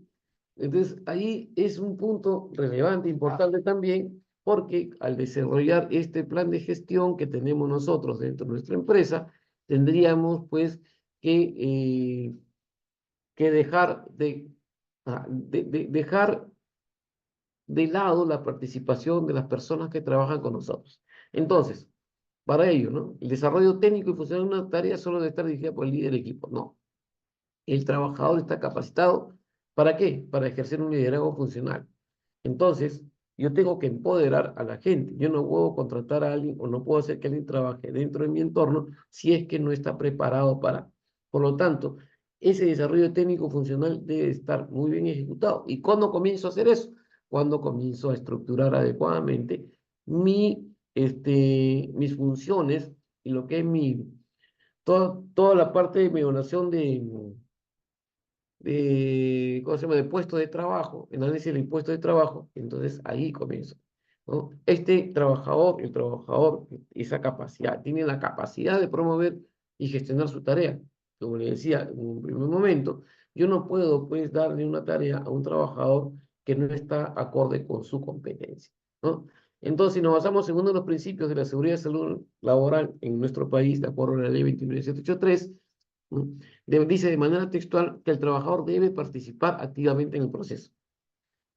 Entonces, ahí es un punto relevante, importante también, porque al desarrollar este plan de gestión que tenemos nosotros dentro de nuestra empresa, tendríamos pues que, eh, que dejar de lado la participación de las personas que trabajan con nosotros. Entonces, para ello, ¿no? El desarrollo técnico y funcional de una tarea solo debe estar dirigida por el líder del equipo. No, el trabajador está capacitado. ¿Para qué? Para ejercer un liderazgo funcional. Entonces, yo tengo que empoderar a la gente. Yo no puedo contratar a alguien o no puedo hacer que alguien trabaje dentro de mi entorno si es que no está preparado para. Por lo tanto, ese desarrollo técnico funcional debe estar muy bien ejecutado. ¿Y cuándo comienzo a hacer eso? Cuando comienzo a estructurar adecuadamente mis funciones y lo que es toda la parte de mi evaluación ¿cómo se llama? De puesto de trabajo, análisis del puesto de trabajo, entonces ahí comienzo, ¿no? Este trabajador, el trabajador, esa capacidad, tiene la capacidad de promover y gestionar su tarea. Como le decía en un primer momento, yo no puedo pues darle una tarea a un trabajador que no está acorde con su competencia, ¿no? Entonces, si nos basamos en uno de los principios de la seguridad y salud laboral en nuestro país, de acuerdo a la ley 29783, ¿no? Dice de manera textual que el trabajador debe participar activamente en el proceso.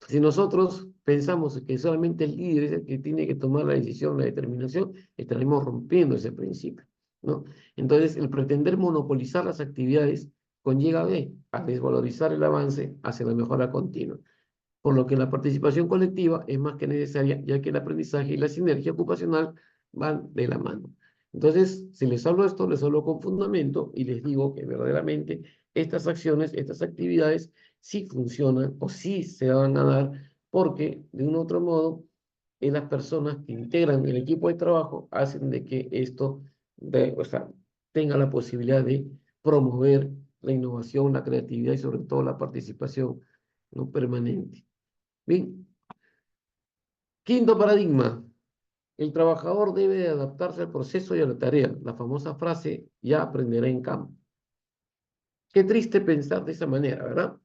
Si nosotros pensamos que solamente el líder es el que tiene que tomar la decisión, la determinación, estaremos rompiendo ese principio, ¿no? Entonces, el pretender monopolizar las actividades conlleva a desvalorizar el avance hacia la mejora continua, por lo que la participación colectiva es más que necesaria, ya que el aprendizaje y la sinergia ocupacional van de la mano. Entonces, si les hablo esto, les hablo con fundamento y les digo que verdaderamente estas acciones, estas actividades, sí funcionan o sí se van a dar, porque de un otro modo, las personas que integran el equipo de trabajo hacen de que esto o sea, tenga la posibilidad de promover la innovación, la creatividad y sobre todo la participación, ¿no? Permanente. Bien, quinto paradigma. El trabajador debe de adaptarse al proceso y a la tarea. La famosa frase, ya aprenderá en campo. Qué triste pensar de esa manera, ¿verdad?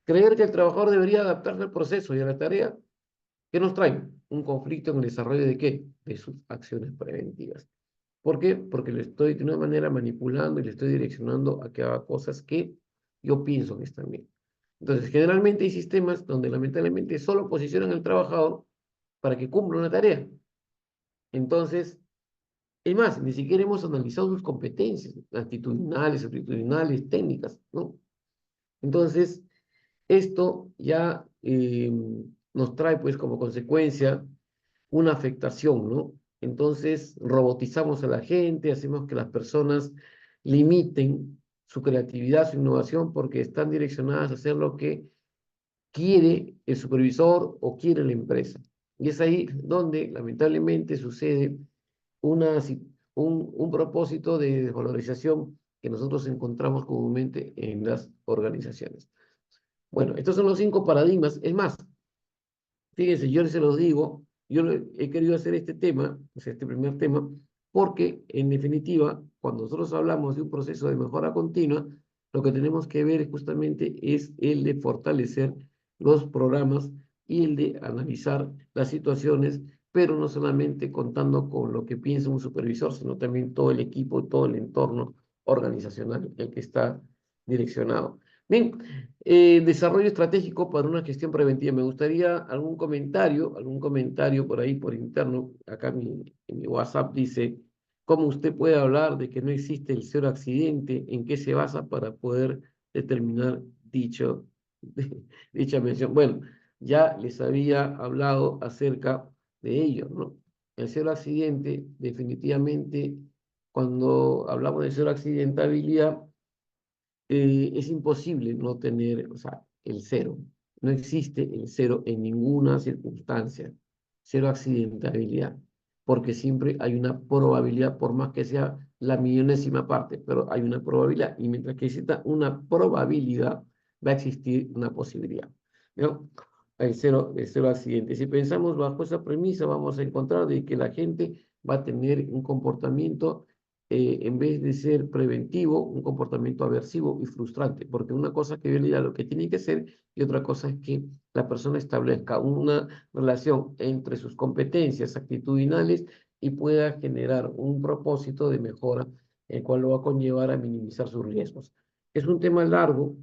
Creer que el trabajador debería adaptarse al proceso y a la tarea, ¿qué nos trae? Un conflicto en el desarrollo de qué? De sus acciones preventivas. ¿Por qué? Porque le estoy de una manera manipulando y le estoy direccionando a que haga cosas que yo pienso que están bien. Entonces, generalmente hay sistemas donde lamentablemente solo posicionan al trabajador para que cumpla una tarea. Entonces, es más, ni siquiera hemos analizado sus competencias actitudinales, aptitudinales, técnicas, ¿no? Entonces, esto ya nos trae pues como consecuencia una afectación, ¿no? Entonces, robotizamos a la gente, hacemos que las personas limiten su creatividad, su innovación, porque están direccionadas a hacer lo que quiere el supervisor o quiere la empresa. Y es ahí donde lamentablemente sucede un propósito de desvalorización que nosotros encontramos comúnmente en las organizaciones. Bueno, estos son los 5 paradigmas. Es más, fíjense, yo se los digo, he querido hacer este tema, o sea, este primer tema, porque en definitiva, cuando nosotros hablamos de un proceso de mejora continua, lo que tenemos que ver justamente es el de fortalecer los programas y el de analizar las situaciones, pero no solamente contando con lo que piensa un supervisor, sino también todo el equipo, todo el entorno organizacional, el que está direccionado. Bien, desarrollo estratégico para una gestión preventiva. Me gustaría algún comentario por ahí, por interno. Acá en mi WhatsApp dice, ¿cómo usted puede hablar de que no existe el cero accidente? ¿En qué se basa para poder determinar dicha mención? Bueno, ya les había hablado acerca de ello, ¿no? El cero accidente, definitivamente, cuando hablamos de cero accidentabilidad, es imposible no tener, o sea, el cero. No existe el cero en ninguna circunstancia. Cero accidentabilidad. Porque siempre hay una probabilidad, por más que sea la millonésima parte, pero hay una probabilidad. Y mientras que exista una probabilidad, va a existir una posibilidad, ¿no? Hay cero accidentes. Si pensamos bajo esa premisa, vamos a encontrar de que la gente va a tener un comportamiento, en vez de ser preventivo, un comportamiento aversivo y frustrante, porque una cosa es que yo le diga lo que tiene que ser y otra cosa es que la persona establezca una relación entre sus competencias actitudinales y pueda generar un propósito de mejora, el cual lo va a conllevar a minimizar sus riesgos. Es un tema largo,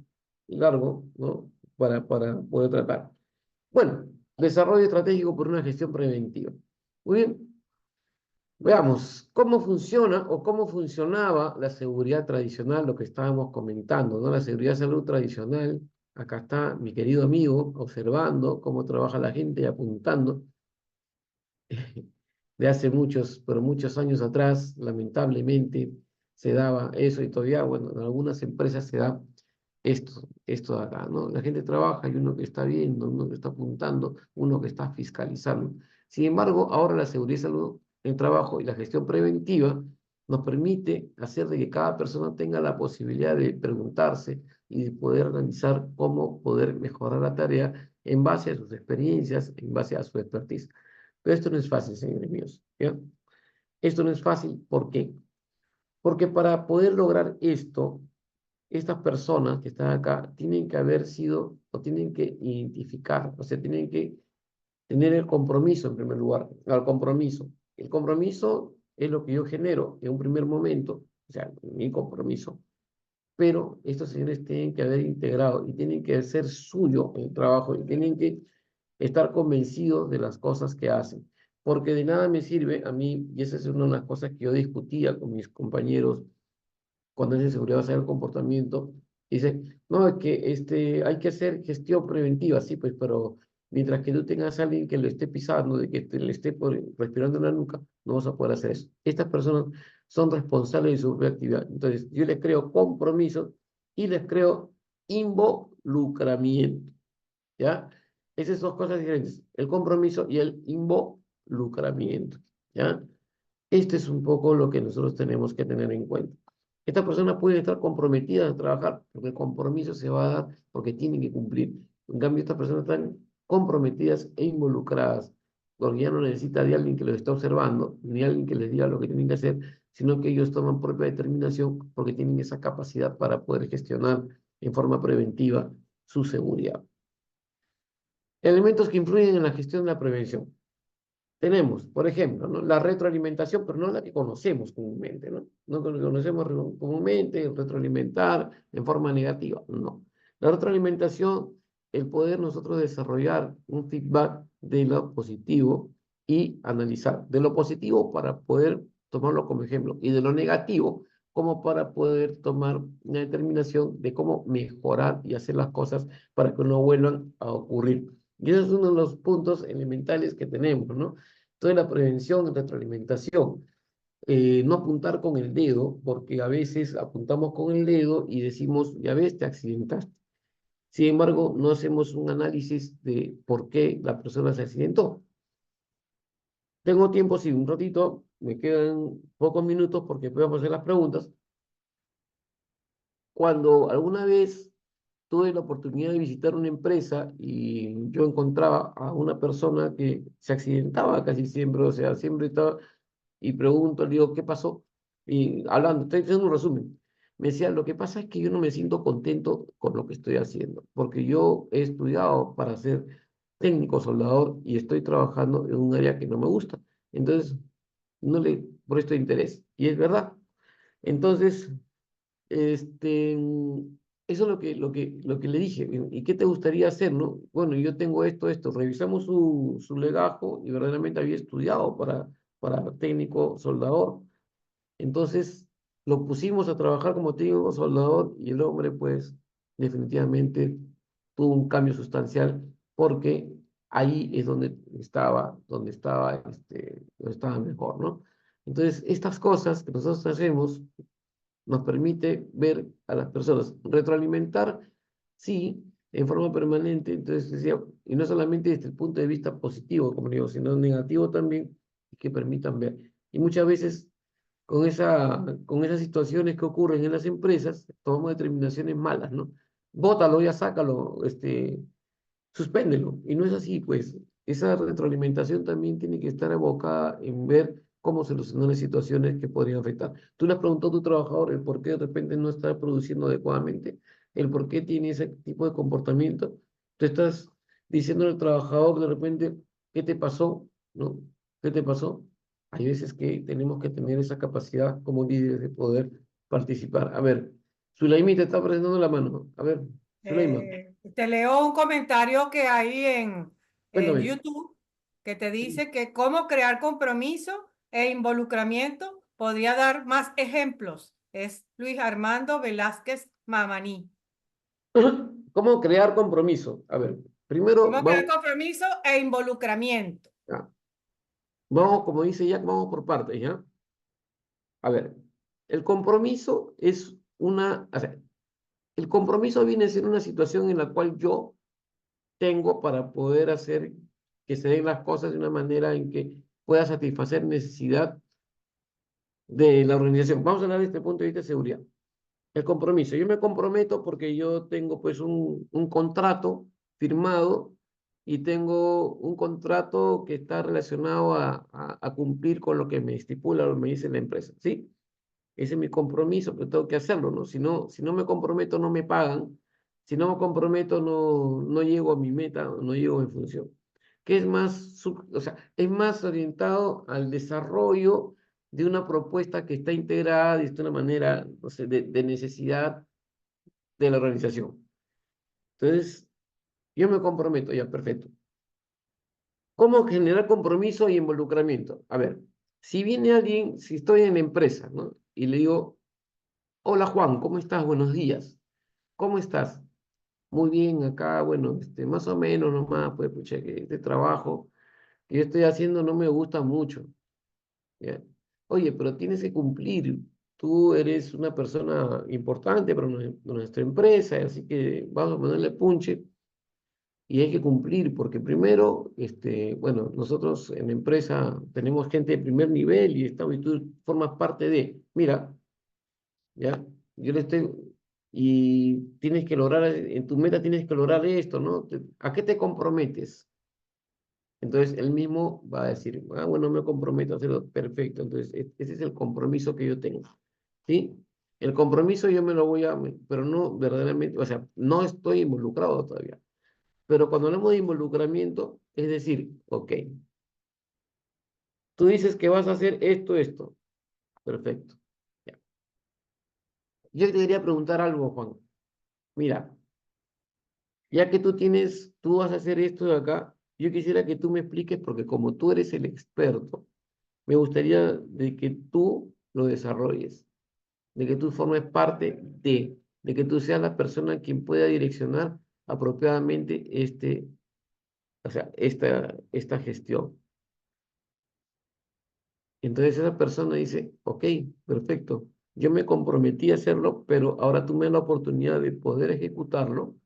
¿no? Para poder tratar. Bueno, desarrollo estratégico por una gestión preventiva. Muy bien, veamos cómo funciona o cómo funcionaba la seguridad tradicional, lo que estábamos comentando, ¿no? La seguridad de salud tradicional. Acá está mi querido amigo observando cómo trabaja la gente y apuntando. De hace muchos, pero muchos años atrás, lamentablemente, se daba eso y todavía, bueno, en algunas empresas se da esto de acá, ¿no? La gente trabaja y uno que está viendo, uno que está apuntando, uno que está fiscalizando. Sin embargo, ahora la seguridad y salud en trabajo y la gestión preventiva nos permite hacer de que cada persona tenga la posibilidad de preguntarse y de poder analizar cómo poder mejorar la tarea en base a sus experiencias, en base a su expertise. Pero esto no es fácil, señores míos, ¿ya? Esto no es fácil, ¿por qué? Porque para poder lograr esto, estas personas que están acá tienen que haber sido, o tienen que identificar, o sea, tienen que tener el compromiso en primer lugar, el compromiso. El compromiso es lo que yo genero en un primer momento, o sea, mi compromiso, pero estos señores tienen que haber integrado y tienen que ser suyo el trabajo y tienen que estar convencidos de las cosas que hacen. Porque de nada me sirve a mí, y esa es una de las cosas que yo discutía con mis compañeros cuando es de seguridad basada en el comportamiento, dice, no, es que hay que hacer gestión preventiva, sí, pues, pero mientras que tú tengas a alguien que lo esté pisando, de que le esté respirando en la nuca, no vas a poder hacer eso. Estas personas son responsables de su propia actividad. Entonces, yo les creo compromiso y les creo involucramiento, ¿ya? Esas son cosas diferentes, el compromiso y el involucramiento, ¿ya? Este es un poco lo que nosotros tenemos que tener en cuenta. Estas personas pueden estar comprometidas a trabajar porque el compromiso se va a dar porque tienen que cumplir. En cambio, estas personas están comprometidas e involucradas porque ya no necesita de alguien que los está observando ni alguien que les diga lo que tienen que hacer, sino que ellos toman propia determinación porque tienen esa capacidad para poder gestionar en forma preventiva su seguridad. Elementos que influyen en la gestión de la prevención. Tenemos, por ejemplo, ¿no? La retroalimentación, pero no la que conocemos comúnmente, ¿no? No que conocemos comúnmente, retroalimentar en forma negativa, no. La retroalimentación, el poder nosotros desarrollar un feedback de lo positivo y analizar de lo positivo para poder tomarlo como ejemplo y de lo negativo como para poder tomar una determinación de cómo mejorar y hacer las cosas para que no vuelvan a ocurrir. Y ese es uno de los puntos elementales que tenemos, ¿no? Entonces la prevención, retroalimentación, no apuntar con el dedo, porque a veces apuntamos con el dedo y decimos, ya ves, te accidentaste. Sin embargo, no hacemos un análisis de por qué la persona se accidentó. Tengo tiempo, sí, un ratito, me quedan pocos minutos porque podemos hacer las preguntas. Cuando alguna vez tuve la oportunidad de visitar una empresa y yo encontraba a una persona que se accidentaba casi siempre, o sea, siempre estaba, y pregunto, le digo, ¿qué pasó? Y hablando, estoy haciendo un resumen. Me decía, lo que pasa es que yo no me siento contento con lo que estoy haciendo, porque yo he estudiado para ser técnico soldador y estoy trabajando en un área que no me gusta. Entonces, no le presto interés. Y es verdad. Entonces, eso es lo que le dije. ¿Y qué te gustaría hacer, no? Bueno, yo tengo esto. Revisamos su legajo y verdaderamente había estudiado para técnico soldador. Entonces, lo pusimos a trabajar como técnico soldador y el hombre, pues, definitivamente tuvo un cambio sustancial porque ahí es donde estaba mejor, ¿no? Entonces, estas cosas que nosotros hacemos nos permite ver a las personas, retroalimentar, sí, en forma permanente, entonces decía, y no solamente desde el punto de vista positivo, como digo, sino negativo también, que permitan ver. Y muchas veces con esas situaciones que ocurren en las empresas, tomamos determinaciones malas, ¿no? Bótalo, ya sácalo, suspéndelo. Y no es así, pues. Esa retroalimentación también tiene que estar abocada en ver cómo solucionar las situaciones que podrían afectar. Tú le has preguntado a tu trabajador el por qué de repente no está produciendo adecuadamente, el por qué tiene ese tipo de comportamiento. Tú estás diciendo al trabajador de repente, ¿qué te pasó? ¿No? ¿Qué te pasó? Hay veces que tenemos que tener esa capacidad como líderes de poder participar. A ver, Sulaimi te está presentando la mano. A ver, Sulaima, Te leo un comentario que hay en cuéntame. YouTube que te dice que cómo crear compromiso e involucramiento. Podría dar más ejemplos. Es Luis Armando Velázquez Mamaní. ¿Cómo crear compromiso? A ver, primero ¿Cómo crear vamos, compromiso e involucramiento? ah, vamos, como dice Jack, vamos por partes, ¿ya? A ver, el compromiso es o sea, el compromiso viene a ser una situación en la cual yo tengo para poder hacer que se den las cosas de una manera en que pueda satisfacer necesidad de la organización. Vamos a hablar desde este punto de vista de seguridad. El compromiso. Yo me comprometo porque yo tengo pues un contrato firmado y tengo un contrato que está relacionado a cumplir con lo que me estipula o me dice la empresa, ¿sí? Ese es mi compromiso, pero tengo que hacerlo, ¿no? Si no me comprometo, no me pagan. Si no me comprometo, no llego a mi meta, no llego a mi función. Que es más, o sea, es más orientado al desarrollo de una propuesta que está integrada de una manera, no sé, de necesidad de la organización. Entonces, yo me comprometo, ya, perfecto. ¿Cómo generar compromiso y involucramiento? A ver, si viene alguien, si estoy en la empresa, ¿no? Y le digo, hola Juan, ¿cómo estás? Buenos días. ¿Cómo estás? Muy bien, acá, bueno, más o menos nomás, pues, pucha, que este trabajo que yo estoy haciendo no me gusta mucho, ¿ya? Oye, pero tienes que cumplir. Tú eres una persona importante para nuestra empresa, así que vamos a ponerle punche y hay que cumplir, porque primero, bueno, nosotros en la empresa tenemos gente de primer nivel y tú formas parte de, mira, ¿ya? Yo le estoy, y tienes que lograr, en tu meta tienes que lograr esto, ¿no? ¿A qué te comprometes? Entonces él mismo va a decir, ah, bueno, me comprometo a hacerlo perfecto. Entonces, ese es el compromiso que yo tengo, ¿sí? El compromiso yo me lo voy a, pero no verdaderamente, o sea, no estoy involucrado todavía. Pero cuando hablamos de involucramiento, es decir, ok, tú dices que vas a hacer esto, perfecto. Ya. Yo te quería preguntar algo, Juan. Mira, ya que tú vas a hacer esto de acá, yo quisiera que tú me expliques, porque como tú eres el experto, me gustaría de que tú lo desarrolles, de que tú formes parte de que tú seas la persona quien pueda direccionar apropiadamente o sea, esta gestión. Entonces esa persona dice, ok, perfecto, yo me comprometí a hacerlo, pero ahora tú me das la oportunidad de poder ejecutarlo.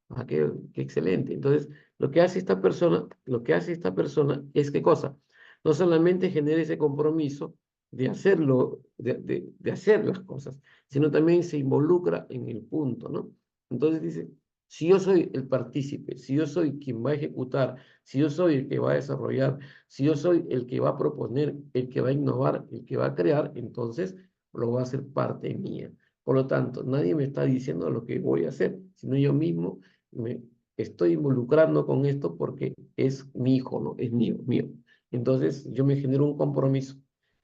Ah, qué excelente. Entonces, lo que hace esta persona es qué cosa, no solamente genera ese compromiso de hacerlo, de hacer las cosas, sino también se involucra en el punto, ¿no? Entonces dice, si yo soy el partícipe, si yo soy quien va a ejecutar, si yo soy el que va a desarrollar, si yo soy el que va a proponer, el que va a innovar, el que va a crear, entonces lo va a hacer parte mía. Por lo tanto, nadie me está diciendo lo que voy a hacer, sino yo mismo me estoy involucrando con esto porque es mi hijo, ¿no? Es mío. Entonces, yo me genero un compromiso.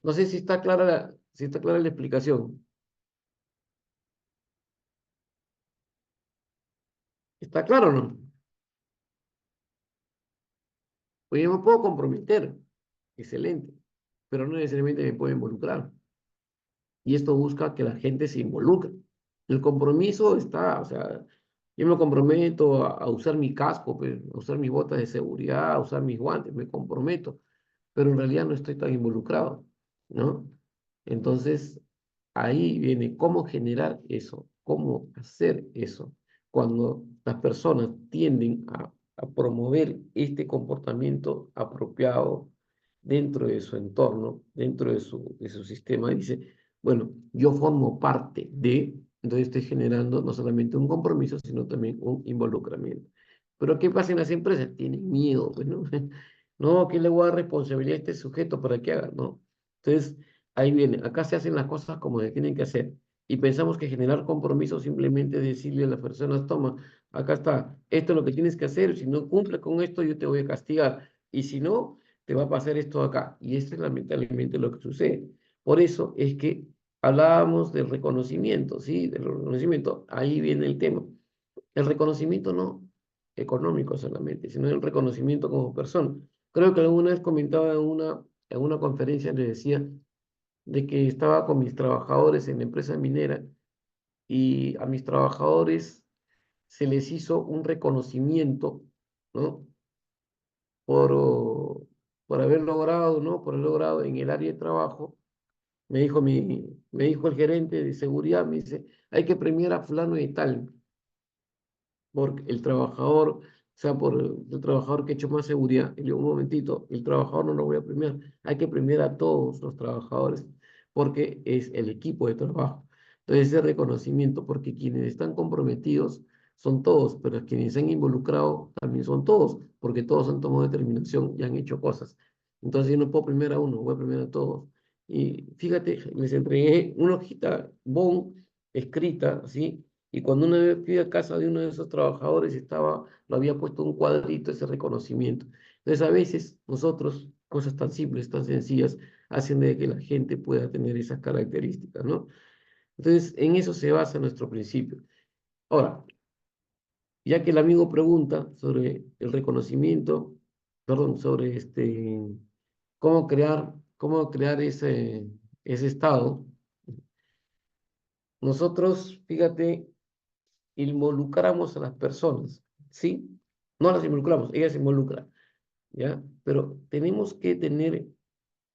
No sé si está clara la explicación. ¿Está claro o no? Pues yo me puedo comprometer, excelente, pero no necesariamente me puedo involucrar. Y esto busca que la gente se involucre. El compromiso está, o sea, yo me comprometo a usar mi casco, pues, a usar mis botas de seguridad, a usar mis guantes, me comprometo, pero en realidad no estoy tan involucrado, ¿no? Entonces, ahí viene cómo generar eso, cómo hacer eso. Cuando las personas tienden a promover este comportamiento apropiado, dentro de su entorno, dentro de su sistema, dice, bueno, yo formo parte de, entonces estoy generando no solamente un compromiso, sino también un involucramiento. Pero ¿qué pasa en las empresas? Tienen miedo, pues, ¿no? No, ¿qué le voy a dar responsabilidad a este sujeto para que haga? No. Entonces, ahí viene, acá se hacen las cosas como se tienen que hacer. Y pensamos que generar compromiso simplemente es decirle a las personas, toma, acá está, esto es lo que tienes que hacer, si no cumples con esto, yo te voy a castigar. Y si no, te va a pasar esto acá. Y esto es lamentablemente lo que sucede. Por eso es que hablábamos del reconocimiento, ¿sí? Del reconocimiento. Ahí viene el tema. El reconocimiento no económico solamente, sino el reconocimiento como persona. Creo que alguna vez comentaba en una conferencia, le decía de que estaba con mis trabajadores en la empresa minera y a mis trabajadores se les hizo un reconocimiento, ¿no? Por, por haber logrado, ¿no? Por haber logrado en el área de trabajo. Me dijo el gerente de seguridad, me dice, hay que premiar a fulano y tal por el trabajador, o sea, por el trabajador que ha hecho más seguridad. Y le digo, un momentito, el trabajador no lo voy a premiar, hay que premiar a todos los trabajadores porque es el equipo de trabajo. Entonces, ese reconocimiento, porque quienes están comprometidos son todos, pero quienes se han involucrado también son todos, porque todos han tomado determinación y han hecho cosas. Entonces, yo no puedo premiar a uno, voy a premiar a todos. Y fíjate, les entregué una hojita bon escrita, ¿sí? Y cuando una vez fui a casa de uno de esos trabajadores, lo había puesto un cuadrito, ese reconocimiento. Entonces, a veces nosotros, cosas tan simples, tan sencillas, hacen de que la gente pueda tener esas características, ¿no? Entonces, en eso se basa nuestro principio. Ahora, ya que el amigo pregunta sobre el reconocimiento, perdón, sobre cómo crear ese estado, nosotros, fíjate, involucramos a las personas, ¿sí? No las involucramos, ellas se involucran, ¿ya? Pero tenemos que tener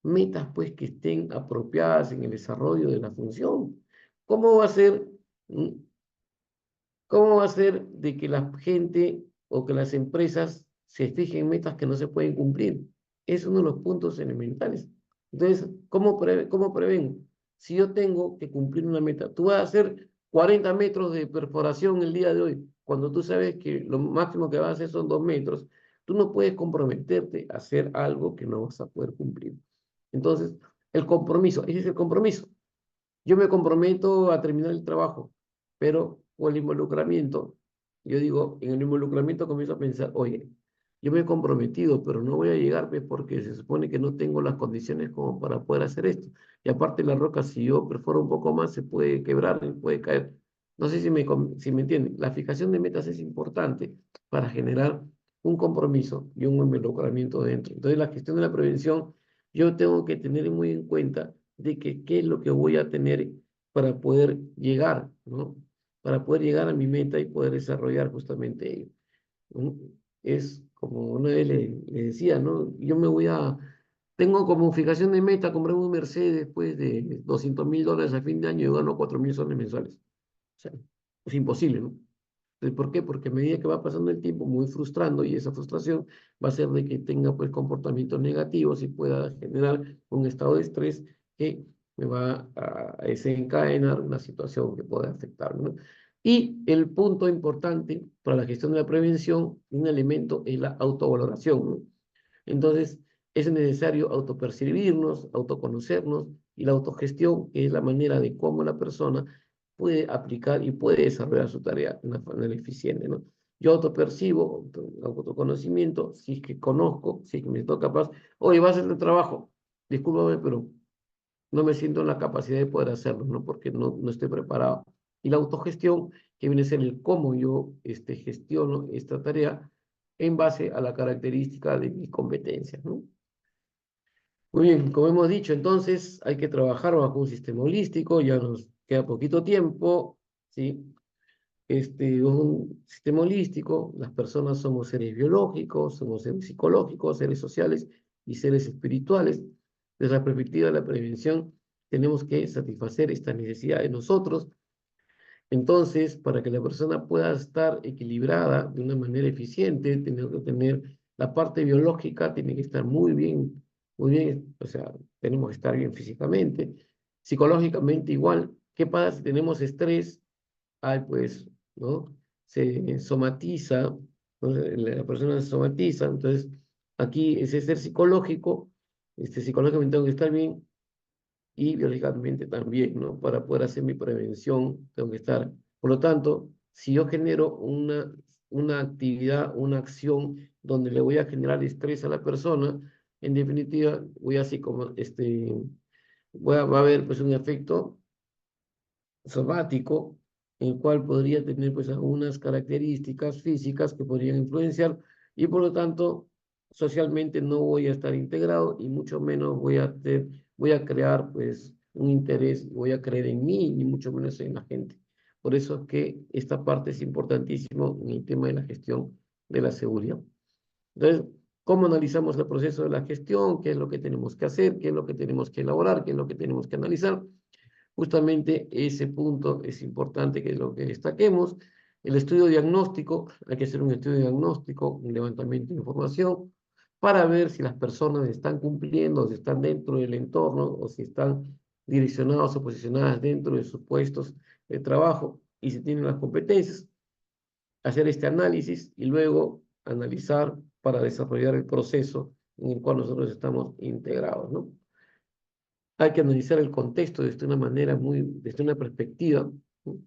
metas, pues, que estén apropiadas en el desarrollo de la función. ¿Cómo va a ser, mm, cómo va a ser de que la gente o que las empresas se fijen metas que no se pueden cumplir? Es uno de los puntos elementales. Entonces, cómo prevengo? Si yo tengo que cumplir una meta, tú vas a hacer 40 metros de perforación el día de hoy, cuando tú sabes que lo máximo que vas a hacer son 2 metros, tú no puedes comprometerte a hacer algo que no vas a poder cumplir. Entonces, el compromiso, ese es el compromiso. Yo me comprometo a terminar el trabajo, pero con el involucramiento, yo digo, en el involucramiento comienzo a pensar, oye, yo me he comprometido, pero no voy a llegar pues, porque se supone que no tengo las condiciones como para poder hacer esto. Y aparte la roca, si yo perforo un poco más, se puede quebrar, y puede caer. No sé si me entienden. La fijación de metas es importante para generar un compromiso y un involucramiento dentro. Entonces, la gestión de la prevención, yo tengo que tener muy en cuenta de que qué es lo que voy a tener para poder llegar, ¿no? Para poder llegar a mi meta y poder desarrollar justamente ello, ¿no? Es como una vez le decía, ¿no? Tengo como fijación de meta comprar un Mercedes después de $200.000 a fin de año y gano 4.000 soles mensuales. O sea, es imposible, ¿no? Entonces, ¿por qué? Porque a medida que va pasando el tiempo, muy frustrando, y esa frustración va a hacer de que tenga pues comportamientos negativos y pueda generar un estado de estrés que me va a desencadenar una situación que puede afectarme, ¿no? Y el punto importante para la gestión de la prevención, un elemento es la autovaloración, ¿no? Entonces, es necesario autopercibirnos, autoconocernos, y la autogestión, que es la manera de cómo la persona puede aplicar y puede desarrollar su tarea de una manera eficiente, ¿no? Yo autopercibo, autoconocimiento, si es que conozco, si es que me siento capaz, oye, vas a hacer el trabajo, discúlpame, pero no me siento en la capacidad de poder hacerlo, ¿no? Porque no estoy preparado. Y la autogestión, que viene a ser el cómo yo gestiono esta tarea en base a la característica de mis competencias, ¿no? Muy bien, como hemos dicho, entonces hay que trabajar bajo un sistema holístico, ya nos queda poquito tiempo, ¿sí? Un sistema holístico, las personas somos seres biológicos, somos seres psicológicos, seres sociales y seres espirituales. Desde la perspectiva de la prevención, tenemos que satisfacer esta necesidad de nosotros. Entonces, para que la persona pueda estar equilibrada de una manera eficiente, tiene que tener la parte biológica, tiene que estar muy bien Muy bien, o sea, tenemos que estar bien físicamente, psicológicamente igual. ¿Qué pasa si tenemos estrés? Ay, pues, ¿no? Se somatiza, ¿no? La persona se somatiza, entonces aquí ese ser psicológico, psicológicamente tengo que estar bien y biológicamente también, ¿no? Para poder hacer mi prevención tengo que estar. Por lo tanto, si yo genero una actividad, una acción donde le voy a generar estrés a la persona, en definitiva, voy así como, va a haber pues un efecto somático, el cual podría tener pues algunas características físicas que podrían influenciar y por lo tanto socialmente no voy a estar integrado y mucho menos voy a crear pues un interés, voy a creer en mí ni mucho menos en la gente. Por eso es que esta parte es importantísimo en el tema de la gestión de la seguridad. Entonces, ¿cómo analizamos el proceso de la gestión? ¿Qué es lo que tenemos que hacer? ¿Qué es lo que tenemos que elaborar? ¿Qué es lo que tenemos que analizar? Justamente ese punto es importante que lo que destaquemos. El estudio diagnóstico, hay que hacer un estudio diagnóstico, un levantamiento de información para ver si las personas están cumpliendo, si están dentro del entorno o si están direccionados o posicionadas dentro de sus puestos de trabajo y si tienen las competencias, hacer este análisis y luego analizar para desarrollar el proceso en el cual nosotros estamos integrados, ¿no? Hay que analizar el contexto desde una manera desde una perspectiva, ¿no?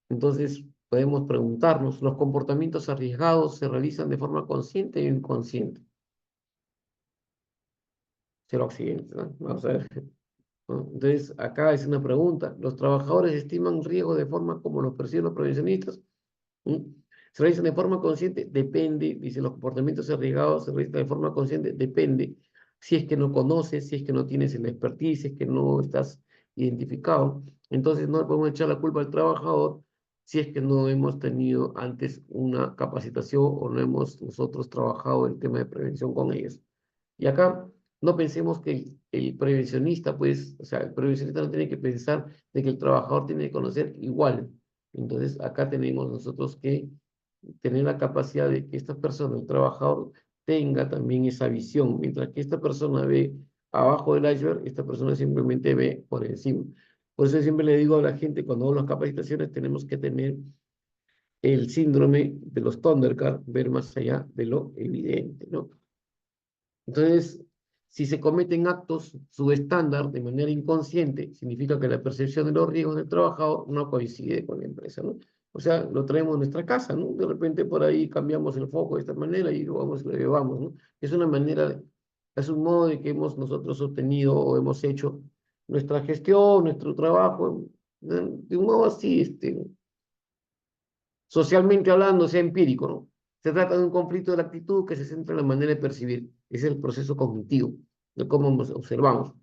Entonces, podemos preguntarnos, ¿los comportamientos arriesgados se realizan de forma consciente o inconsciente? Cero accidentes, ¿no? Vamos a ver, ¿no? Entonces, acá es una pregunta, ¿los trabajadores estiman un riesgo de forma como lo perciben los profesionistas? ¿Mm? ¿Se realizan de forma consciente? Depende, dice, los comportamientos arriesgados se realizan de forma consciente, depende. Si es que no conoces, si es que no tienes el expertise, si es que no estás identificado, entonces no le podemos echar la culpa al trabajador si es que no hemos tenido antes una capacitación o no hemos nosotros trabajado el tema de prevención con ellos. Y acá no pensemos que el prevencionista, pues, o sea, el prevencionista no tiene que pensar de que el trabajador tiene que conocer igual. Entonces, acá tenemos nosotros que tener la capacidad de que esta persona, el trabajador, tenga también esa visión. Mientras que esta persona ve abajo del iceberg, esta persona simplemente ve por encima. Por eso siempre le digo a la gente, cuando hago las capacitaciones, tenemos que tener el síndrome de los Thundercard, ver más allá de lo evidente, ¿no? Entonces, si se cometen actos subestándar de manera inconsciente, significa que la percepción de los riesgos del trabajador no coincide con la empresa, ¿no? O sea, lo traemos a nuestra casa, ¿no? De repente por ahí cambiamos el foco de esta manera y lo vamos y lo llevamos, ¿no? Es una manera, es un modo de que hemos nosotros obtenido o hemos hecho nuestra gestión, nuestro trabajo, de un modo así, socialmente hablando, sea empírico, ¿no? Se trata de un conflicto de la actitud que se centra en la manera de percibir. Es el proceso cognitivo de cómo nos observamos.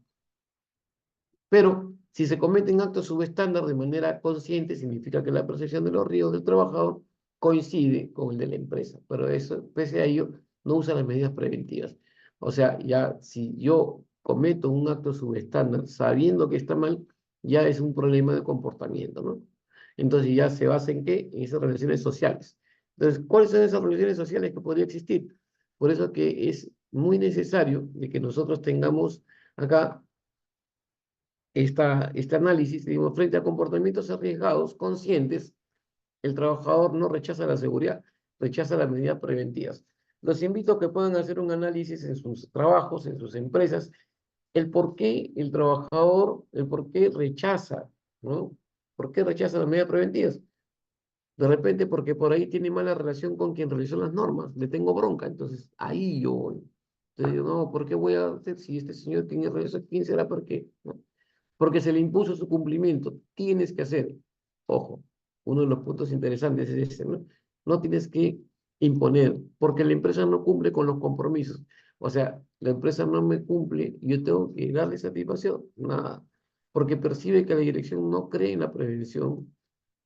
Pero si se cometen actos subestándar de manera consciente, significa que la percepción de los riesgos del trabajador coincide con el de la empresa. Pero eso, pese a ello, no usa las medidas preventivas. O sea, ya si yo cometo un acto subestándar sabiendo que está mal, ya es un problema de comportamiento, ¿no? Entonces ya se basa en qué? En esas relaciones sociales. Entonces, ¿cuáles son esas relaciones sociales que podría existir? Por eso que es muy necesario de que nosotros tengamos acá este análisis, digamos, frente a comportamientos arriesgados, conscientes, el trabajador no rechaza la seguridad, rechaza las medidas preventivas. Los invito a que puedan hacer un análisis en sus trabajos, en sus empresas, el por qué el trabajador, el por qué rechaza, ¿no? ¿Por qué rechaza las medidas preventivas? De repente porque por ahí tiene mala relación con quien realizó las normas, le tengo bronca, entonces ahí yo voy. Entonces digo, no, ¿por qué voy a hacer si este señor tiene realizó, quién será por qué? ¿No? Porque se le impuso su cumplimiento. Tienes que hacer, ojo, uno de los puntos interesantes es este, ¿no? No tienes que imponer, porque la empresa no cumple con los compromisos. O sea, la empresa no me cumple, y yo tengo que darle satisfacción, nada, porque percibe que la dirección no cree en la prevención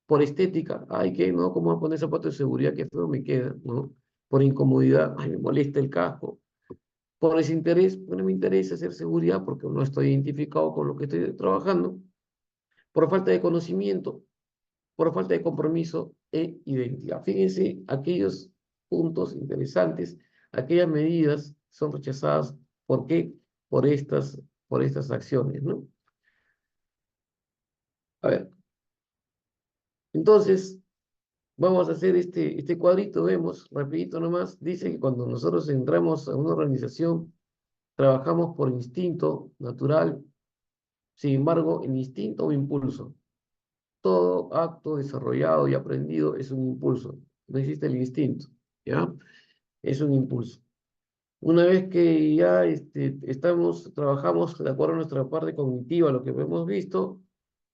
por estética, ay, que no, ¿cómo voy a poner zapatos de seguridad? Qué feo me queda, ¿no? Por incomodidad, ay, me molesta el casco. Por desinterés, bueno, me interesa hacer seguridad porque no estoy identificado con lo que estoy trabajando. Por falta de conocimiento, por falta de compromiso e identidad. Fíjense aquellos puntos interesantes, aquellas medidas son rechazadas. ¿Por qué? por estas acciones, ¿no? A ver, entonces, vamos a hacer este cuadrito, vemos, rapidito nomás, dice que cuando nosotros entramos a una organización, trabajamos por instinto natural, sin embargo, el instinto o impulso. Todo acto desarrollado y aprendido es un impulso. No existe el instinto, ¿ya? Es un impulso. Una vez que ya trabajamos de acuerdo a nuestra parte cognitiva, lo que hemos visto,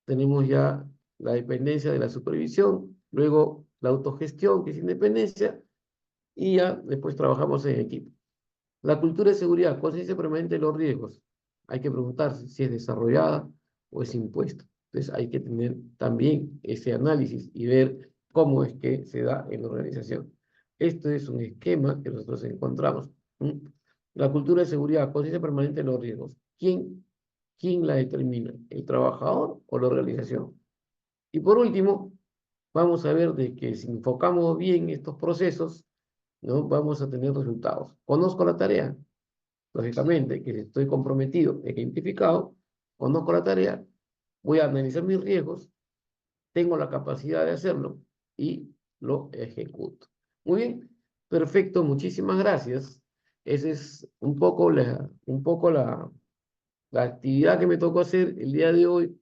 tenemos ya la dependencia de la supervisión, luego la autogestión, que es independencia, y ya después trabajamos en equipo. La cultura de seguridad, conciencia permanente de los riesgos. Hay que preguntarse si es desarrollada o es impuesta. Entonces hay que tener también ese análisis y ver cómo es que se da en la organización. Esto es un esquema que nosotros encontramos. ¿Mm? La cultura de seguridad, conciencia permanente de los riesgos. ¿Quién la determina? ¿El trabajador o la organización? Y por último, vamos a ver de que si enfocamos bien estos procesos, ¿no? Vamos a tener resultados. Conozco la tarea, lógicamente, que estoy comprometido, he identificado, conozco la tarea, voy a analizar mis riesgos, tengo la capacidad de hacerlo y lo ejecuto. Muy bien, perfecto, muchísimas gracias. Esa es un poco la actividad que me tocó hacer el día de hoy